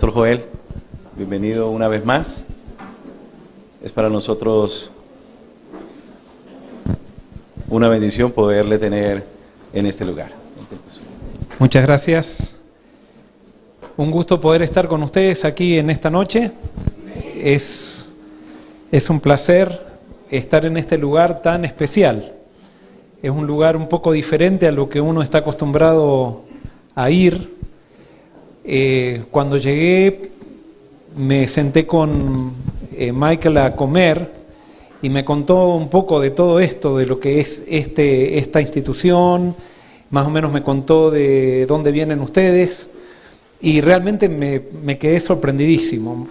Pastor Joel, bienvenido una vez más. Es para nosotros una bendición poderle tener en este lugar. Muchas gracias. Un gusto poder estar con ustedes aquí en esta noche. Es un placer estar en este lugar tan especial. Es un lugar un poco diferente a lo que uno está acostumbrado a ir. Cuando llegué me senté con Michael a comer y me contó un poco de todo esto, de lo que es esta institución, más o menos me contó de dónde vienen ustedes y realmente me quedé sorprendidísimo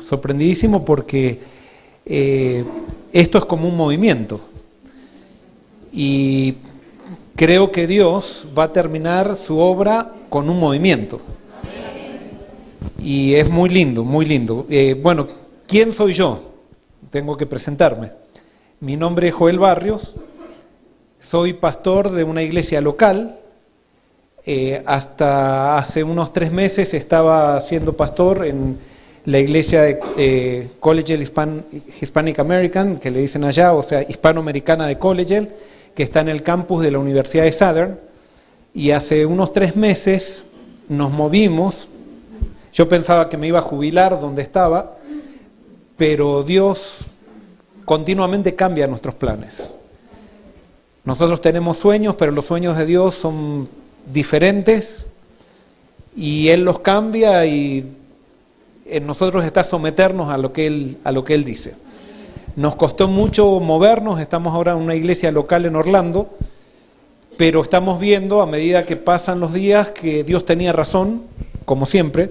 porque esto es como un movimiento y creo que Dios va a terminar su obra con un movimiento. Y es muy lindo, muy lindo. Bueno, ¿quién soy yo? Tengo que presentarme. Mi nombre es Joel Barrios, soy pastor de una iglesia local. Hasta hace unos 3 meses estaba siendo pastor en la iglesia de Collegiate Hispanic American, que le dicen allá, o sea, hispanoamericana de Collegiate, que está en el campus de la Universidad de Southern. Y hace unos 3 meses nos movimos. Yo pensaba que me iba a jubilar donde estaba, pero Dios continuamente cambia nuestros planes. Nosotros tenemos sueños, pero los sueños de Dios son diferentes y Él los cambia y en nosotros está someternos a lo que Él dice. Nos costó mucho movernos, estamos ahora en una iglesia local en Orlando, pero estamos viendo a medida que pasan los días que Dios tenía razón, como siempre.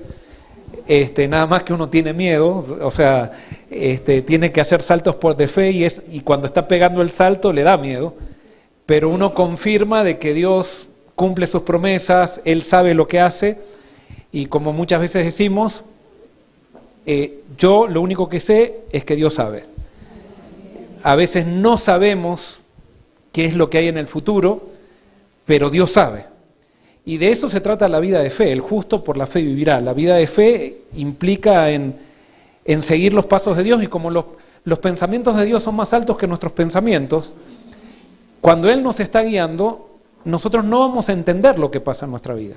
Nada más que uno tiene miedo, o sea, tiene que hacer saltos de fe y cuando está pegando el salto le da miedo, pero uno confirma de que Dios cumple sus promesas, Él sabe lo que hace y como muchas veces decimos, yo lo único que sé es que Dios sabe. A veces no sabemos qué es lo que hay en el futuro, pero Dios sabe. Y de eso se trata la vida de fe, el justo por la fe vivirá. La vida de fe implica en seguir los pasos de Dios y como los pensamientos de Dios son más altos que nuestros pensamientos, cuando Él nos está guiando, nosotros no vamos a entender lo que pasa en nuestra vida.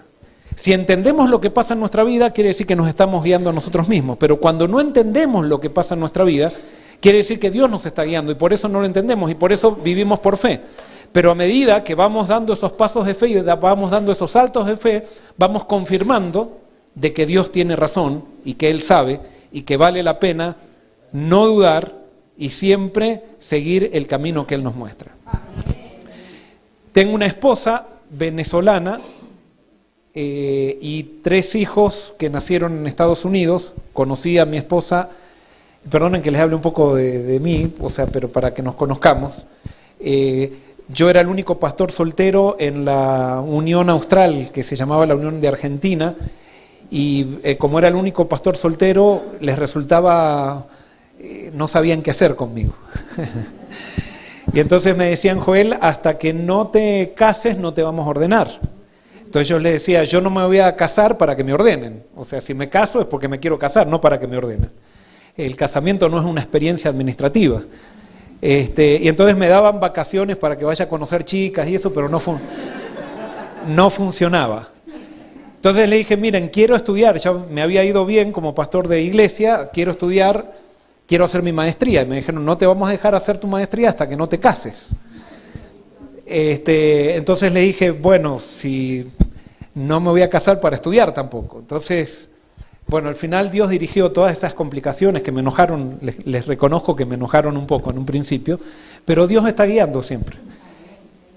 Si entendemos lo que pasa en nuestra vida, quiere decir que nos estamos guiando a nosotros mismos, pero cuando no entendemos lo que pasa en nuestra vida, quiere decir que Dios nos está guiando y por eso no lo entendemos y por eso vivimos por fe. Pero a medida que vamos dando esos pasos de fe y vamos dando esos saltos de fe, vamos confirmando de que Dios tiene razón y que Él sabe y que vale la pena no dudar y siempre seguir el camino que Él nos muestra. Tengo una esposa venezolana y 3 hijos que nacieron en Estados Unidos. Conocí a mi esposa, perdonen que les hable un poco de mí, o sea, pero para que nos conozcamos. Yo era el único pastor soltero en la Unión Austral, que se llamaba la Unión de Argentina, y como era el único pastor soltero, les resultaba, no sabían qué hacer conmigo. Y entonces me decían, Joel, hasta que no te cases no te vamos a ordenar. Entonces yo les decía, yo no me voy a casar para que me ordenen. O sea, si me caso es porque me quiero casar, no para que me ordenen. El casamiento no es una experiencia administrativa. Y entonces me daban vacaciones para que vaya a conocer chicas y eso, pero no funcionaba. Entonces le dije, miren, quiero estudiar, ya me había ido bien como pastor de iglesia, quiero estudiar, quiero hacer mi maestría. Y me dijeron, no te vamos a dejar hacer tu maestría hasta que no te cases. Entonces le dije, bueno, si no me voy a casar para estudiar tampoco. Entonces, bueno, al final Dios dirigió todas esas complicaciones que me enojaron, les reconozco que me enojaron un poco en un principio, pero Dios está guiando siempre.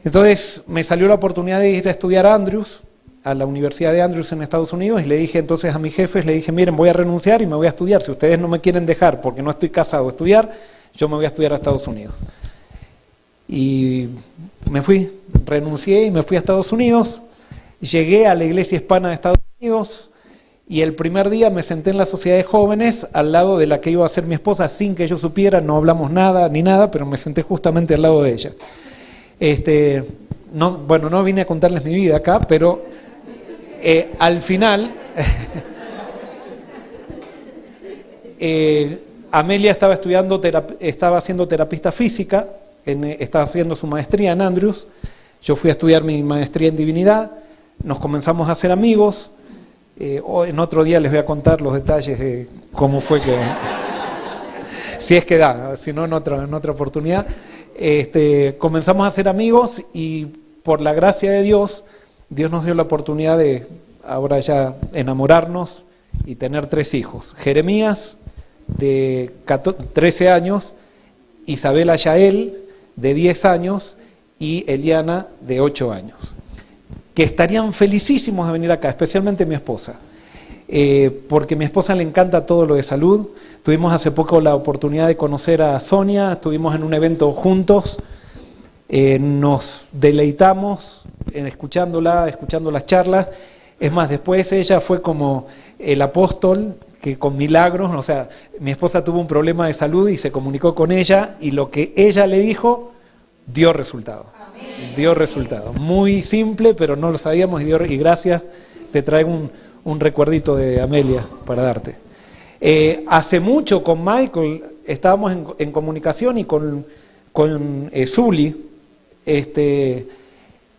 Entonces me salió la oportunidad de ir a estudiar a Andrews, a la Universidad de Andrews en Estados Unidos, y le dije entonces a mis jefes, le dije, miren, voy a renunciar y me voy a estudiar. Si ustedes no me quieren dejar porque no estoy casado a estudiar, yo me voy a estudiar a Estados Unidos. Y me fui, renuncié y me fui a Estados Unidos, llegué a la Iglesia Hispana de Estados Unidos, y el primer día me senté en la sociedad de jóvenes al lado de la que iba a ser mi esposa sin que yo supiera, no hablamos nada ni nada, pero me senté justamente al lado de ella. No vine a contarles mi vida acá, pero al final Amelia estaba estaba haciendo terapista física, estaba haciendo su maestría en Andrews. Yo fui a estudiar mi maestría en divinidad, nos comenzamos a hacer amigos. En otro día les voy a contar los detalles de cómo fue que, si es que da, si no en otra oportunidad. Comenzamos a ser amigos y por la gracia de Dios, Dios nos dio la oportunidad de ahora ya enamorarnos y tener 3 hijos. Jeremías, de 13 años, Isabela Yael, de 10 años, y Eliana, de 8 años, que estarían felicísimos de venir acá, especialmente mi esposa, porque a mi esposa le encanta todo lo de salud. Tuvimos hace poco la oportunidad de conocer a Sonia, estuvimos en un evento juntos, nos deleitamos escuchando las charlas. Es más, después ella fue como el apóstol, que con milagros, o sea, mi esposa tuvo un problema de salud y se comunicó con ella, y lo que ella le dijo dio resultado. Amén. Dio resultado. Muy simple, pero no lo sabíamos, y gracias. Te traigo un recuerdito de Amelia para darte. Hace mucho con Michael estábamos en comunicación, y con Zuli,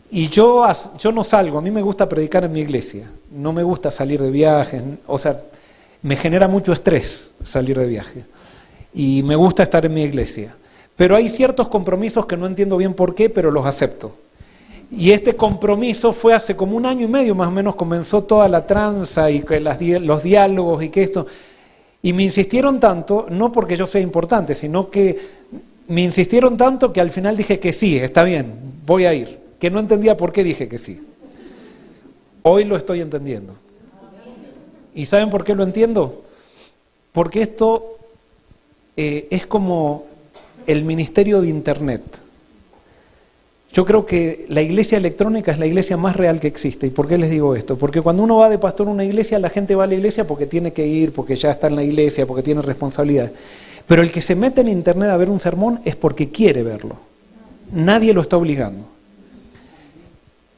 y yo no salgo. A mí me gusta predicar en mi iglesia, no me gusta salir de viajes, o sea, me genera mucho estrés salir de viaje, y me gusta estar en mi iglesia. Pero hay ciertos compromisos que no entiendo bien por qué, pero los acepto. Y este compromiso fue hace como 1 año y medio más o menos, comenzó toda la tranza y que los diálogos y que esto. Y me insistieron tanto, no porque yo sea importante, sino que me insistieron tanto que al final dije que sí, está bien, voy a ir. Que no entendía por qué dije que sí. Hoy lo estoy entendiendo. ¿Y saben por qué lo entiendo? Porque esto es como el ministerio de Internet. Yo creo que la iglesia electrónica es la iglesia más real que existe. ¿Y por qué les digo esto? Porque cuando uno va de pastor a una iglesia, la gente va a la iglesia porque tiene que ir, porque ya está en la iglesia, porque tiene responsabilidades. Pero el que se mete en Internet a ver un sermón es porque quiere verlo. Nadie lo está obligando.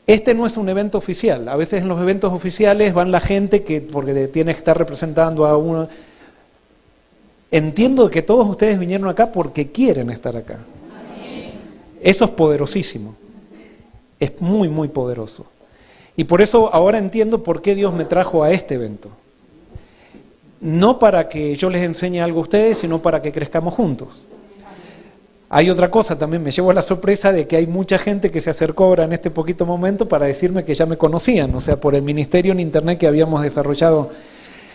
Este no es un evento oficial. A veces en los eventos oficiales van la gente porque tiene que estar representando a uno. Entiendo que todos ustedes vinieron acá porque quieren estar acá. Eso es poderosísimo. Es muy, muy poderoso. Y por eso ahora entiendo por qué Dios me trajo a este evento. No para que yo les enseñe algo a ustedes, sino para que crezcamos juntos. Hay otra cosa también, me llevo a la sorpresa de que hay mucha gente que se acercó ahora en este poquito momento para decirme que ya me conocían, o sea, por el ministerio en Internet que habíamos desarrollado.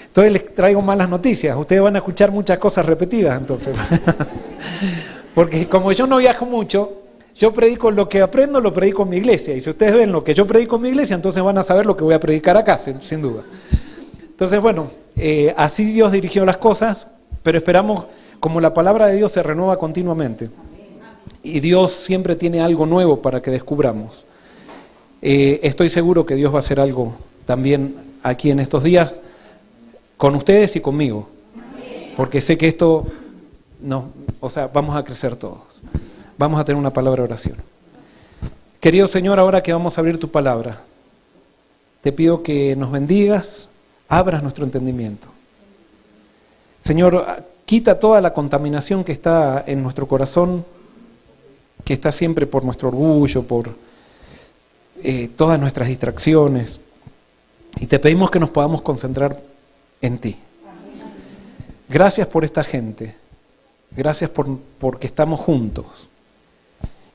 Entonces les traigo malas noticias, ustedes van a escuchar muchas cosas repetidas entonces. Porque como yo no viajo mucho, yo predico lo que aprendo, lo predico en mi iglesia, y si ustedes ven lo que yo predico en mi iglesia, entonces van a saber lo que voy a predicar acá, sin duda. Entonces, bueno, así Dios dirigió las cosas, pero esperamos, como la palabra de Dios se renueva continuamente, y Dios siempre tiene algo nuevo para que descubramos. Estoy seguro que Dios va a hacer algo también aquí en estos días, con ustedes y conmigo, porque sé que esto, vamos a crecer todos. Vamos a tener una palabra de oración. Querido Señor, ahora que vamos a abrir tu palabra, te pido que nos bendigas, abras nuestro entendimiento. Señor, quita toda la contaminación que está en nuestro corazón, que está siempre por nuestro orgullo, por todas nuestras distracciones. Y te pedimos que nos podamos concentrar en ti. Gracias por esta gente. Gracias porque estamos juntos.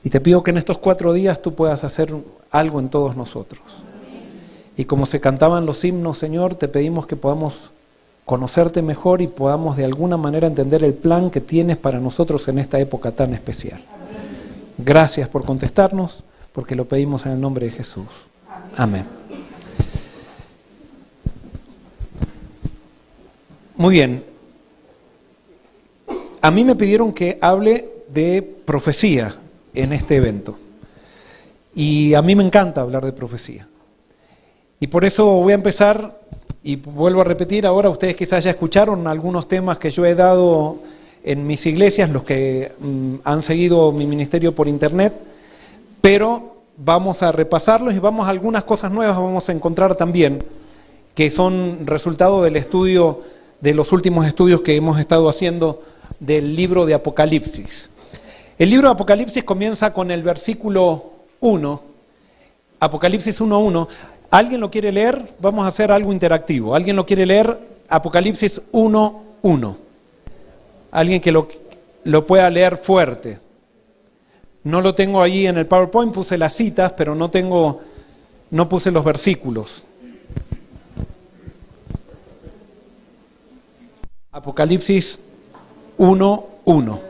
Y te pido que en estos 4 días tú puedas hacer algo en todos nosotros. Y como se cantaban los himnos, Señor, te pedimos que podamos conocerte mejor y podamos de alguna manera entender el plan que tienes para nosotros en esta época tan especial. Gracias por contestarnos, porque lo pedimos en el nombre de Jesús. Amén. Muy bien. A mí me pidieron que hable de profecía en este evento. Y a mí me encanta hablar de profecía. Y por eso voy a empezar, y vuelvo a repetir, ahora ustedes quizás ya escucharon algunos temas que yo he dado en mis iglesias, los que han seguido mi ministerio por internet, pero vamos a repasarlos y vamos a algunas cosas nuevas, vamos a encontrar también, que son resultado del estudio de los últimos estudios que hemos estado haciendo del libro de Apocalipsis. El libro de Apocalipsis comienza con el versículo 1, Apocalipsis 1:1. ¿Alguien lo quiere leer? Vamos a hacer algo interactivo. ¿Alguien lo quiere leer? Apocalipsis 1:1. Alguien que lo pueda leer fuerte. No lo tengo ahí en el PowerPoint, puse las citas, pero no puse los versículos. Apocalipsis 1:1.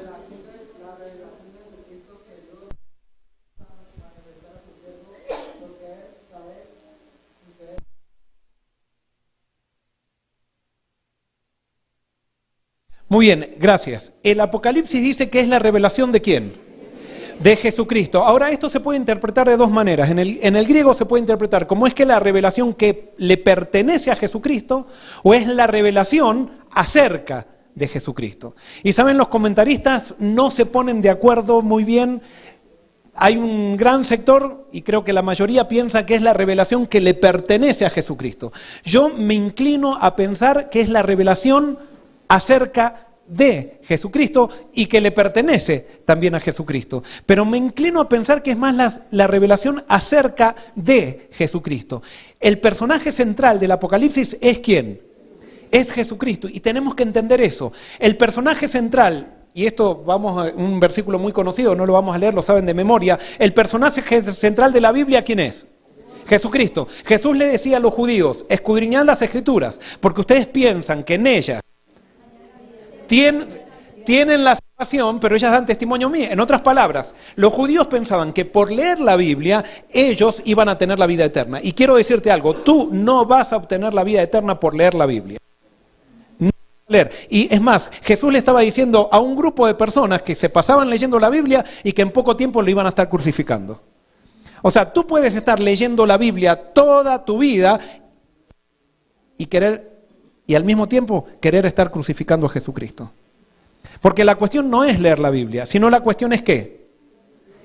Muy bien, gracias. El Apocalipsis dice que es la revelación ¿de quién? De Jesucristo. Ahora, esto se puede interpretar de dos maneras. En el griego se puede interpretar como es que la revelación que le pertenece a Jesucristo o es la revelación acerca de Jesucristo. Y saben, los comentaristas no se ponen de acuerdo muy bien. Hay un gran sector, y creo que la mayoría piensa que es la revelación que le pertenece a Jesucristo. Yo me inclino a pensar que es la revelación acerca de Jesucristo y que le pertenece también a Jesucristo. Pero me inclino a pensar que es más la revelación acerca de Jesucristo. El personaje central del Apocalipsis es ¿quién? Es Jesucristo, y tenemos que entender eso. El personaje central, y esto vamos a un versículo muy conocido, no lo vamos a leer, lo saben de memoria. El personaje central de la Biblia, ¿quién es? Jesucristo. Jesús le decía a los judíos: escudriñad las Escrituras, porque ustedes piensan que en ellas tienen la salvación, pero ellas dan testimonio mío. En otras palabras, los judíos pensaban que por leer la Biblia, ellos iban a tener la vida eterna. Y quiero decirte algo, tú no vas a obtener la vida eterna por leer la Biblia. No leer. Y es más, Jesús le estaba diciendo a un grupo de personas que se pasaban leyendo la Biblia y que en poco tiempo lo iban a estar crucificando. O sea, tú puedes estar leyendo la Biblia toda tu vida y al mismo tiempo querer estar crucificando a Jesucristo. Porque la cuestión no es leer la Biblia, sino la cuestión es ¿qué?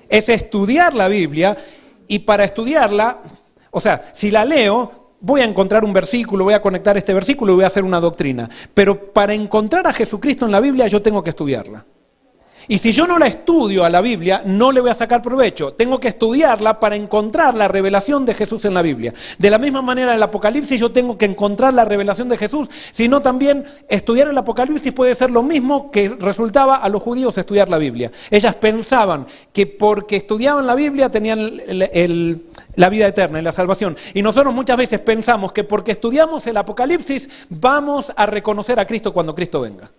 Es estudiar la Biblia, y para estudiarla, o sea, si la leo, voy a encontrar un versículo, voy a conectar este versículo y voy a hacer una doctrina. Pero para encontrar a Jesucristo en la Biblia yo tengo que estudiarla. Y si yo no la estudio a la Biblia, no le voy a sacar provecho. Tengo que estudiarla para encontrar la revelación de Jesús en la Biblia. De la misma manera, en el Apocalipsis yo tengo que encontrar la revelación de Jesús, sino también estudiar el Apocalipsis puede ser lo mismo que resultaba a los judíos estudiar la Biblia. Ellas pensaban que porque estudiaban la Biblia tenían la vida eterna y la salvación. Y nosotros muchas veces pensamos que porque estudiamos el Apocalipsis vamos a reconocer a Cristo cuando Cristo venga.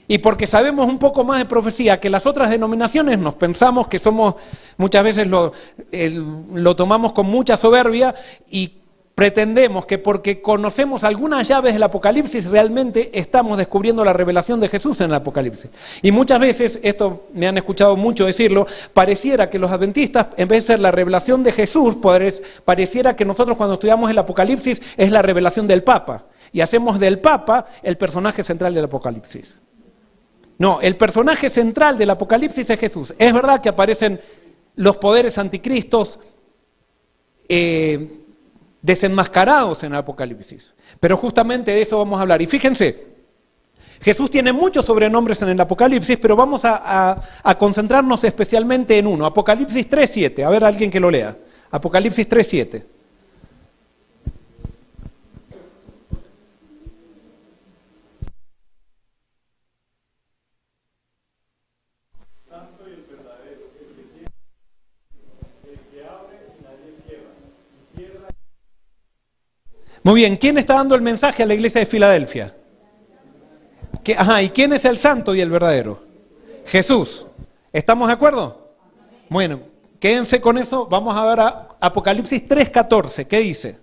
Y porque sabemos un poco más de profecía que las otras denominaciones, nos pensamos que somos, muchas veces lo tomamos con mucha soberbia y pretendemos que porque conocemos algunas llaves del Apocalipsis realmente estamos descubriendo la revelación de Jesús en el Apocalipsis. Y muchas veces, esto me han escuchado mucho decirlo, pareciera que los adventistas, en vez de ser la revelación de Jesús, pareciera que nosotros cuando estudiamos el Apocalipsis es la revelación del Papa. Y hacemos del Papa el personaje central del Apocalipsis. No, el personaje central del Apocalipsis es Jesús. Es verdad que aparecen los poderes anticristos desenmascarados en el Apocalipsis, pero justamente de eso vamos a hablar. Y fíjense, Jesús tiene muchos sobrenombres en el Apocalipsis, pero vamos a concentrarnos especialmente en uno, Apocalipsis 3:7. A ver, alguien que lo lea. Apocalipsis 3:7. Muy bien, ¿quién está dando el mensaje a la iglesia de Filadelfia? ¿Y quién es el santo y el verdadero? Jesús. ¿Estamos de acuerdo? Bueno, quédense con eso. Vamos a ver a Apocalipsis 3:14. ¿Qué dice?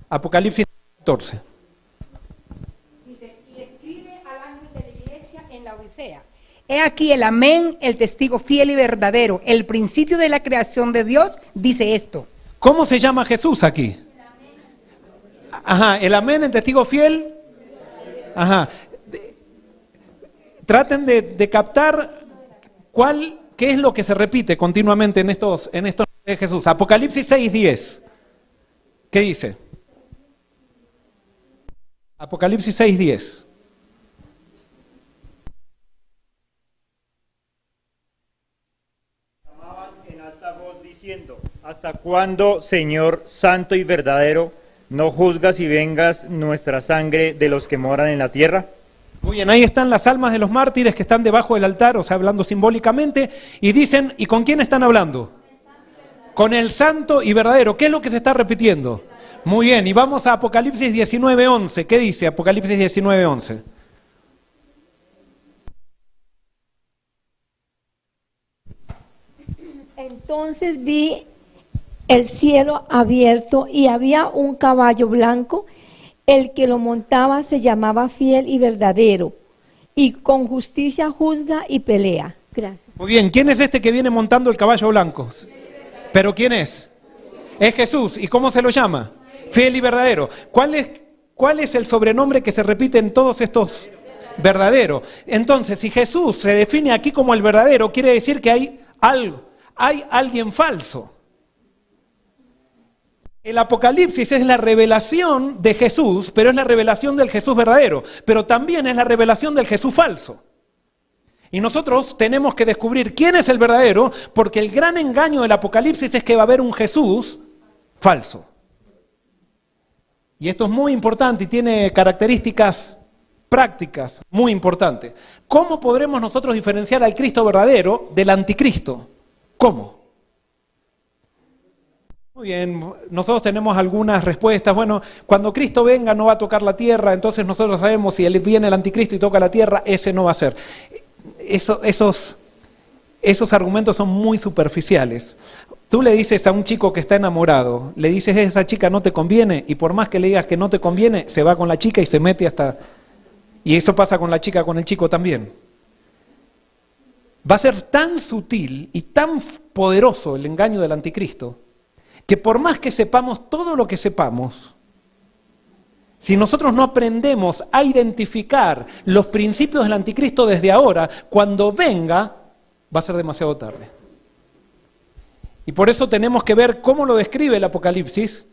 Apocalipsis 3:14. Dice, y escribe al ángel de la iglesia en la Odisea: he aquí el amén, el testigo fiel y verdadero, el principio de la creación de Dios, dice esto. ¿Cómo se llama Jesús aquí? El amén, el testigo fiel. Traten de captar qué es lo que se repite continuamente en estos de Jesús. Apocalipsis 6:10. ¿Qué dice? Apocalipsis 6:10. Clamaban en alta voz diciendo: ¿Hasta cuándo, Señor santo y verdadero, no juzgas y vengas nuestra sangre de los que moran en la tierra? Muy bien, ahí están las almas de los mártires que están debajo del altar, o sea, hablando simbólicamente, y dicen, ¿y con quién están hablando? Con el santo y verdadero. ¿Qué es lo que se está repitiendo? Muy bien, y vamos a Apocalipsis 19:11. ¿Qué dice Apocalipsis 19:11? Entonces vi el cielo abierto y había un caballo blanco. El que lo montaba se llamaba Fiel y Verdadero, y con justicia juzga y pelea. Gracias. Muy bien, ¿quién es este que viene montando el caballo blanco? ¿Pero quién es? Es Jesús. ¿Y cómo se lo llama? Fiel y verdadero. ¿Cuál es el sobrenombre que se repite en todos estos? Verdadero. Entonces, si Jesús se define aquí como el verdadero, quiere decir que hay algo, hay alguien falso. El Apocalipsis es la revelación de Jesús, pero es la revelación del Jesús verdadero, pero también es la revelación del Jesús falso. Y nosotros tenemos que descubrir quién es el verdadero, porque el gran engaño del Apocalipsis es que va a haber un Jesús falso. Y esto es muy importante y tiene características prácticas muy importantes. ¿Cómo podremos nosotros diferenciar al Cristo verdadero del anticristo? ¿Cómo? Muy bien, nosotros tenemos algunas respuestas. Bueno, cuando Cristo venga no va a tocar la tierra, entonces nosotros sabemos si viene el anticristo y toca la tierra, ese no va a ser. Esos argumentos son muy superficiales. Tú le dices a un chico que está enamorado, le dices esa chica no te conviene, y por más que le digas que no te conviene, se va con la chica y se mete hasta... Y eso pasa con la chica, con el chico también. Va a ser tan sutil y tan poderoso el engaño del anticristo, que por más que sepamos todo lo que sepamos, si nosotros no aprendemos a identificar los principios del anticristo desde ahora, cuando venga, va a ser demasiado tarde. Y por eso tenemos que ver cómo lo describe el Apocalipsis,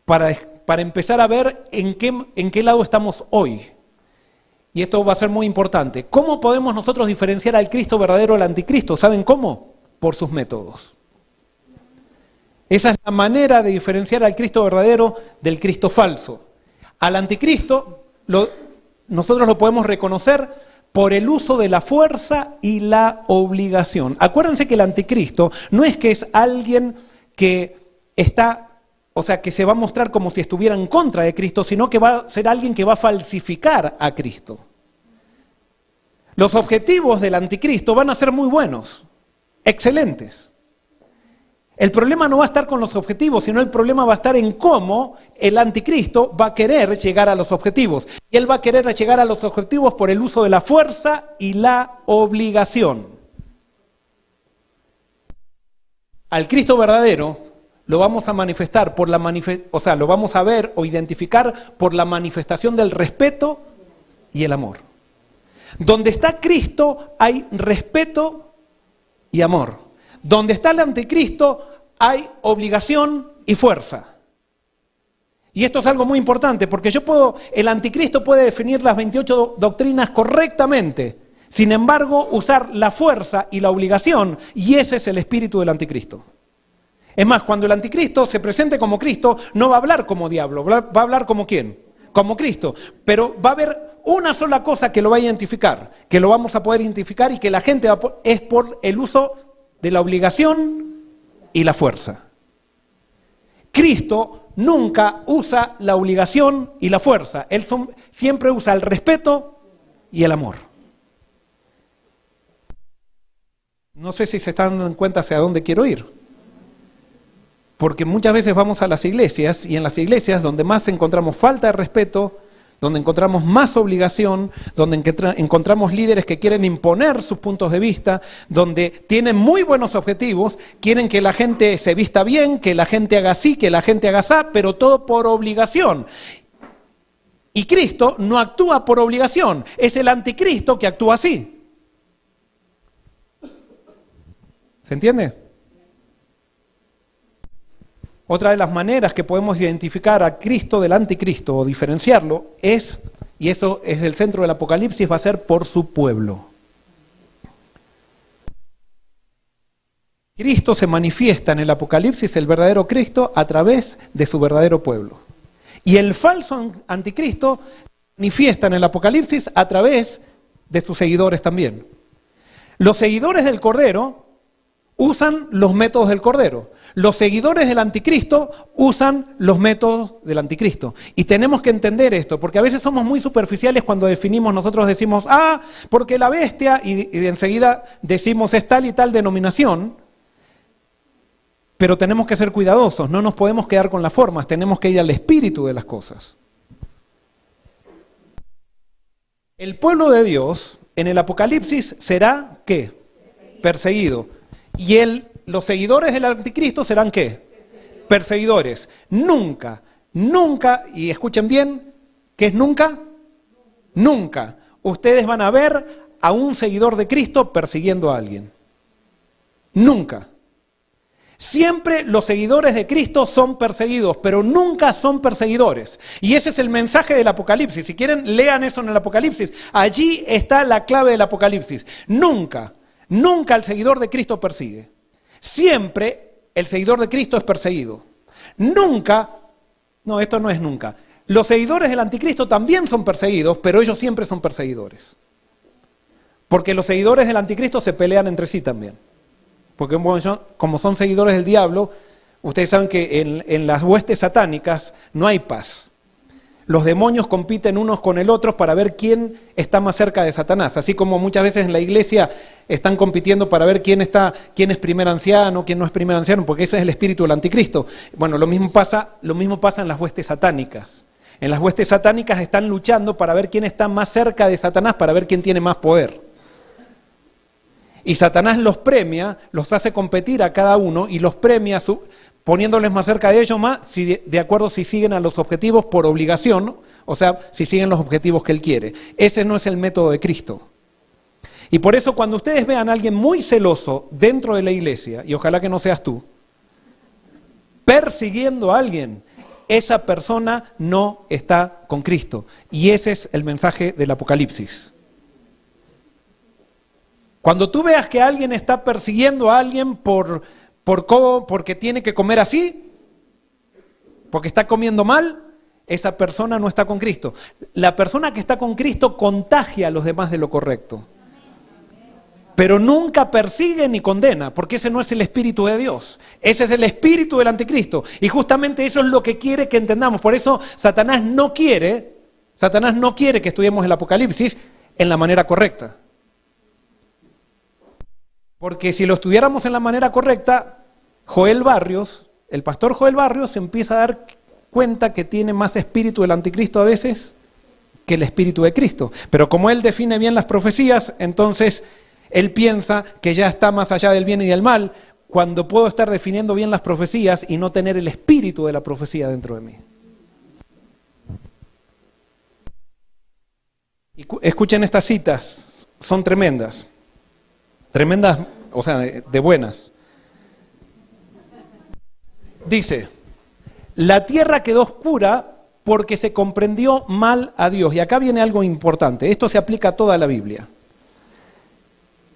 para empezar a ver en qué lado estamos hoy. Y esto va a ser muy importante. ¿Cómo podemos nosotros diferenciar al Cristo verdadero del anticristo? ¿Saben cómo? Por sus métodos. Esa es la manera de diferenciar al Cristo verdadero del Cristo falso. Al anticristo nosotros lo podemos reconocer por el uso de la fuerza y la obligación. Acuérdense que el anticristo no es que es alguien que está, o sea, que se va a mostrar como si estuviera en contra de Cristo, sino que va a ser alguien que va a falsificar a Cristo. Los objetivos del anticristo van a ser muy buenos, excelentes. El problema no va a estar con los objetivos, sino el problema va a estar en cómo el anticristo va a querer llegar a los objetivos. Y él va a querer llegar a los objetivos por el uso de la fuerza y la obligación. Al Cristo verdadero lo vamos a manifestar por lo vamos a ver o identificar por la manifestación del respeto y el amor. Donde está Cristo hay respeto y amor. Donde está el anticristo hay obligación y fuerza. Y esto es algo muy importante, porque el anticristo puede definir las 28 doctrinas correctamente, sin embargo usar la fuerza y la obligación, y ese es el espíritu del anticristo. Es más, cuando el anticristo se presente como Cristo, no va a hablar como diablo, va a hablar como ¿quién? Como Cristo, pero va a haber una sola cosa que lo va a identificar, que lo vamos a poder identificar y que la gente es por el uso de la obligación y la fuerza. Cristo nunca usa la obligación y la fuerza. Él siempre usa el respeto y el amor. No sé si se están dando cuenta hacia dónde quiero ir. Porque muchas veces vamos a las iglesias, y en las iglesias donde más encontramos falta de respeto, donde encontramos más obligación, donde encontramos líderes que quieren imponer sus puntos de vista, donde tienen muy buenos objetivos, quieren que la gente se vista bien, que la gente haga así, que la gente haga así, pero todo por obligación. Y Cristo no actúa por obligación, es el anticristo que actúa así. ¿Se entiende? Otra de las maneras que podemos identificar a Cristo del anticristo o diferenciarlo es, y eso es el centro del Apocalipsis, va a ser por su pueblo. Cristo se manifiesta en el Apocalipsis, el verdadero Cristo, a través de su verdadero pueblo. Y el falso anticristo se manifiesta en el Apocalipsis a través de sus seguidores también. Los seguidores del Cordero usan los métodos del Cordero. Los seguidores del anticristo usan los métodos del anticristo. Y tenemos que entender esto, porque a veces somos muy superficiales cuando definimos, nosotros decimos, porque la bestia, y enseguida decimos es tal y tal denominación. Pero tenemos que ser cuidadosos, no nos podemos quedar con las formas, tenemos que ir al espíritu de las cosas. El pueblo de Dios en el Apocalipsis será, ¿qué? Perseguido. Y los seguidores del anticristo serán, ¿qué? Perseguidores. Nunca, y escuchen bien, ¿qué es nunca? Nunca. Ustedes van a ver a un seguidor de Cristo persiguiendo a alguien. Nunca. Siempre los seguidores de Cristo son perseguidos, pero nunca son perseguidores. Y ese es el mensaje del Apocalipsis. Si quieren, lean eso en el Apocalipsis. Allí está la clave del Apocalipsis. Nunca el seguidor de Cristo persigue. Siempre el seguidor de Cristo es perseguido. Esto no es nunca. Los seguidores del anticristo también son perseguidos, pero ellos siempre son perseguidores. Porque los seguidores del anticristo se pelean entre sí también. Porque como son seguidores del diablo, ustedes saben que en las huestes satánicas no hay paz. Los demonios compiten unos con el otro para ver quién está más cerca de Satanás. Así como muchas veces en la iglesia están compitiendo para ver quién es primer anciano, quién no es primer anciano, porque ese es el espíritu del anticristo. Bueno, lo mismo pasa en las huestes satánicas. En las huestes satánicas están luchando para ver quién está más cerca de Satanás, para ver quién tiene más poder. Y Satanás los premia, los hace competir a cada uno y los premia poniéndoles más cerca de ellos de acuerdo si siguen a los objetivos por obligación, o sea, si siguen los objetivos que él quiere. Ese no es el método de Cristo. Y por eso cuando ustedes vean a alguien muy celoso dentro de la iglesia, y ojalá que no seas tú, persiguiendo a alguien, esa persona no está con Cristo. Y ese es el mensaje del Apocalipsis. Cuando tú veas que alguien está persiguiendo a alguien porque tiene que comer así, porque está comiendo mal, esa persona no está con Cristo. La persona que está con Cristo contagia a los demás de lo correcto. Pero nunca persigue ni condena, porque ese no es el espíritu de Dios. Ese es el espíritu del anticristo. Y justamente eso es lo que quiere que entendamos. Por eso Satanás no quiere que estudiemos el Apocalipsis en la manera correcta. Porque si lo estudiáramos en la manera correcta, el pastor Joel Barrios se empieza a dar cuenta que tiene más espíritu del anticristo a veces que el espíritu de Cristo. Pero como él define bien las profecías, entonces él piensa que ya está más allá del bien y del mal, cuando puedo estar definiendo bien las profecías y no tener el espíritu de la profecía dentro de mí. Y escuchen estas citas, son tremendas, o sea, de buenas. Dice, la tierra quedó oscura porque se comprendió mal a Dios. Y acá viene algo importante, esto se aplica a toda la Biblia.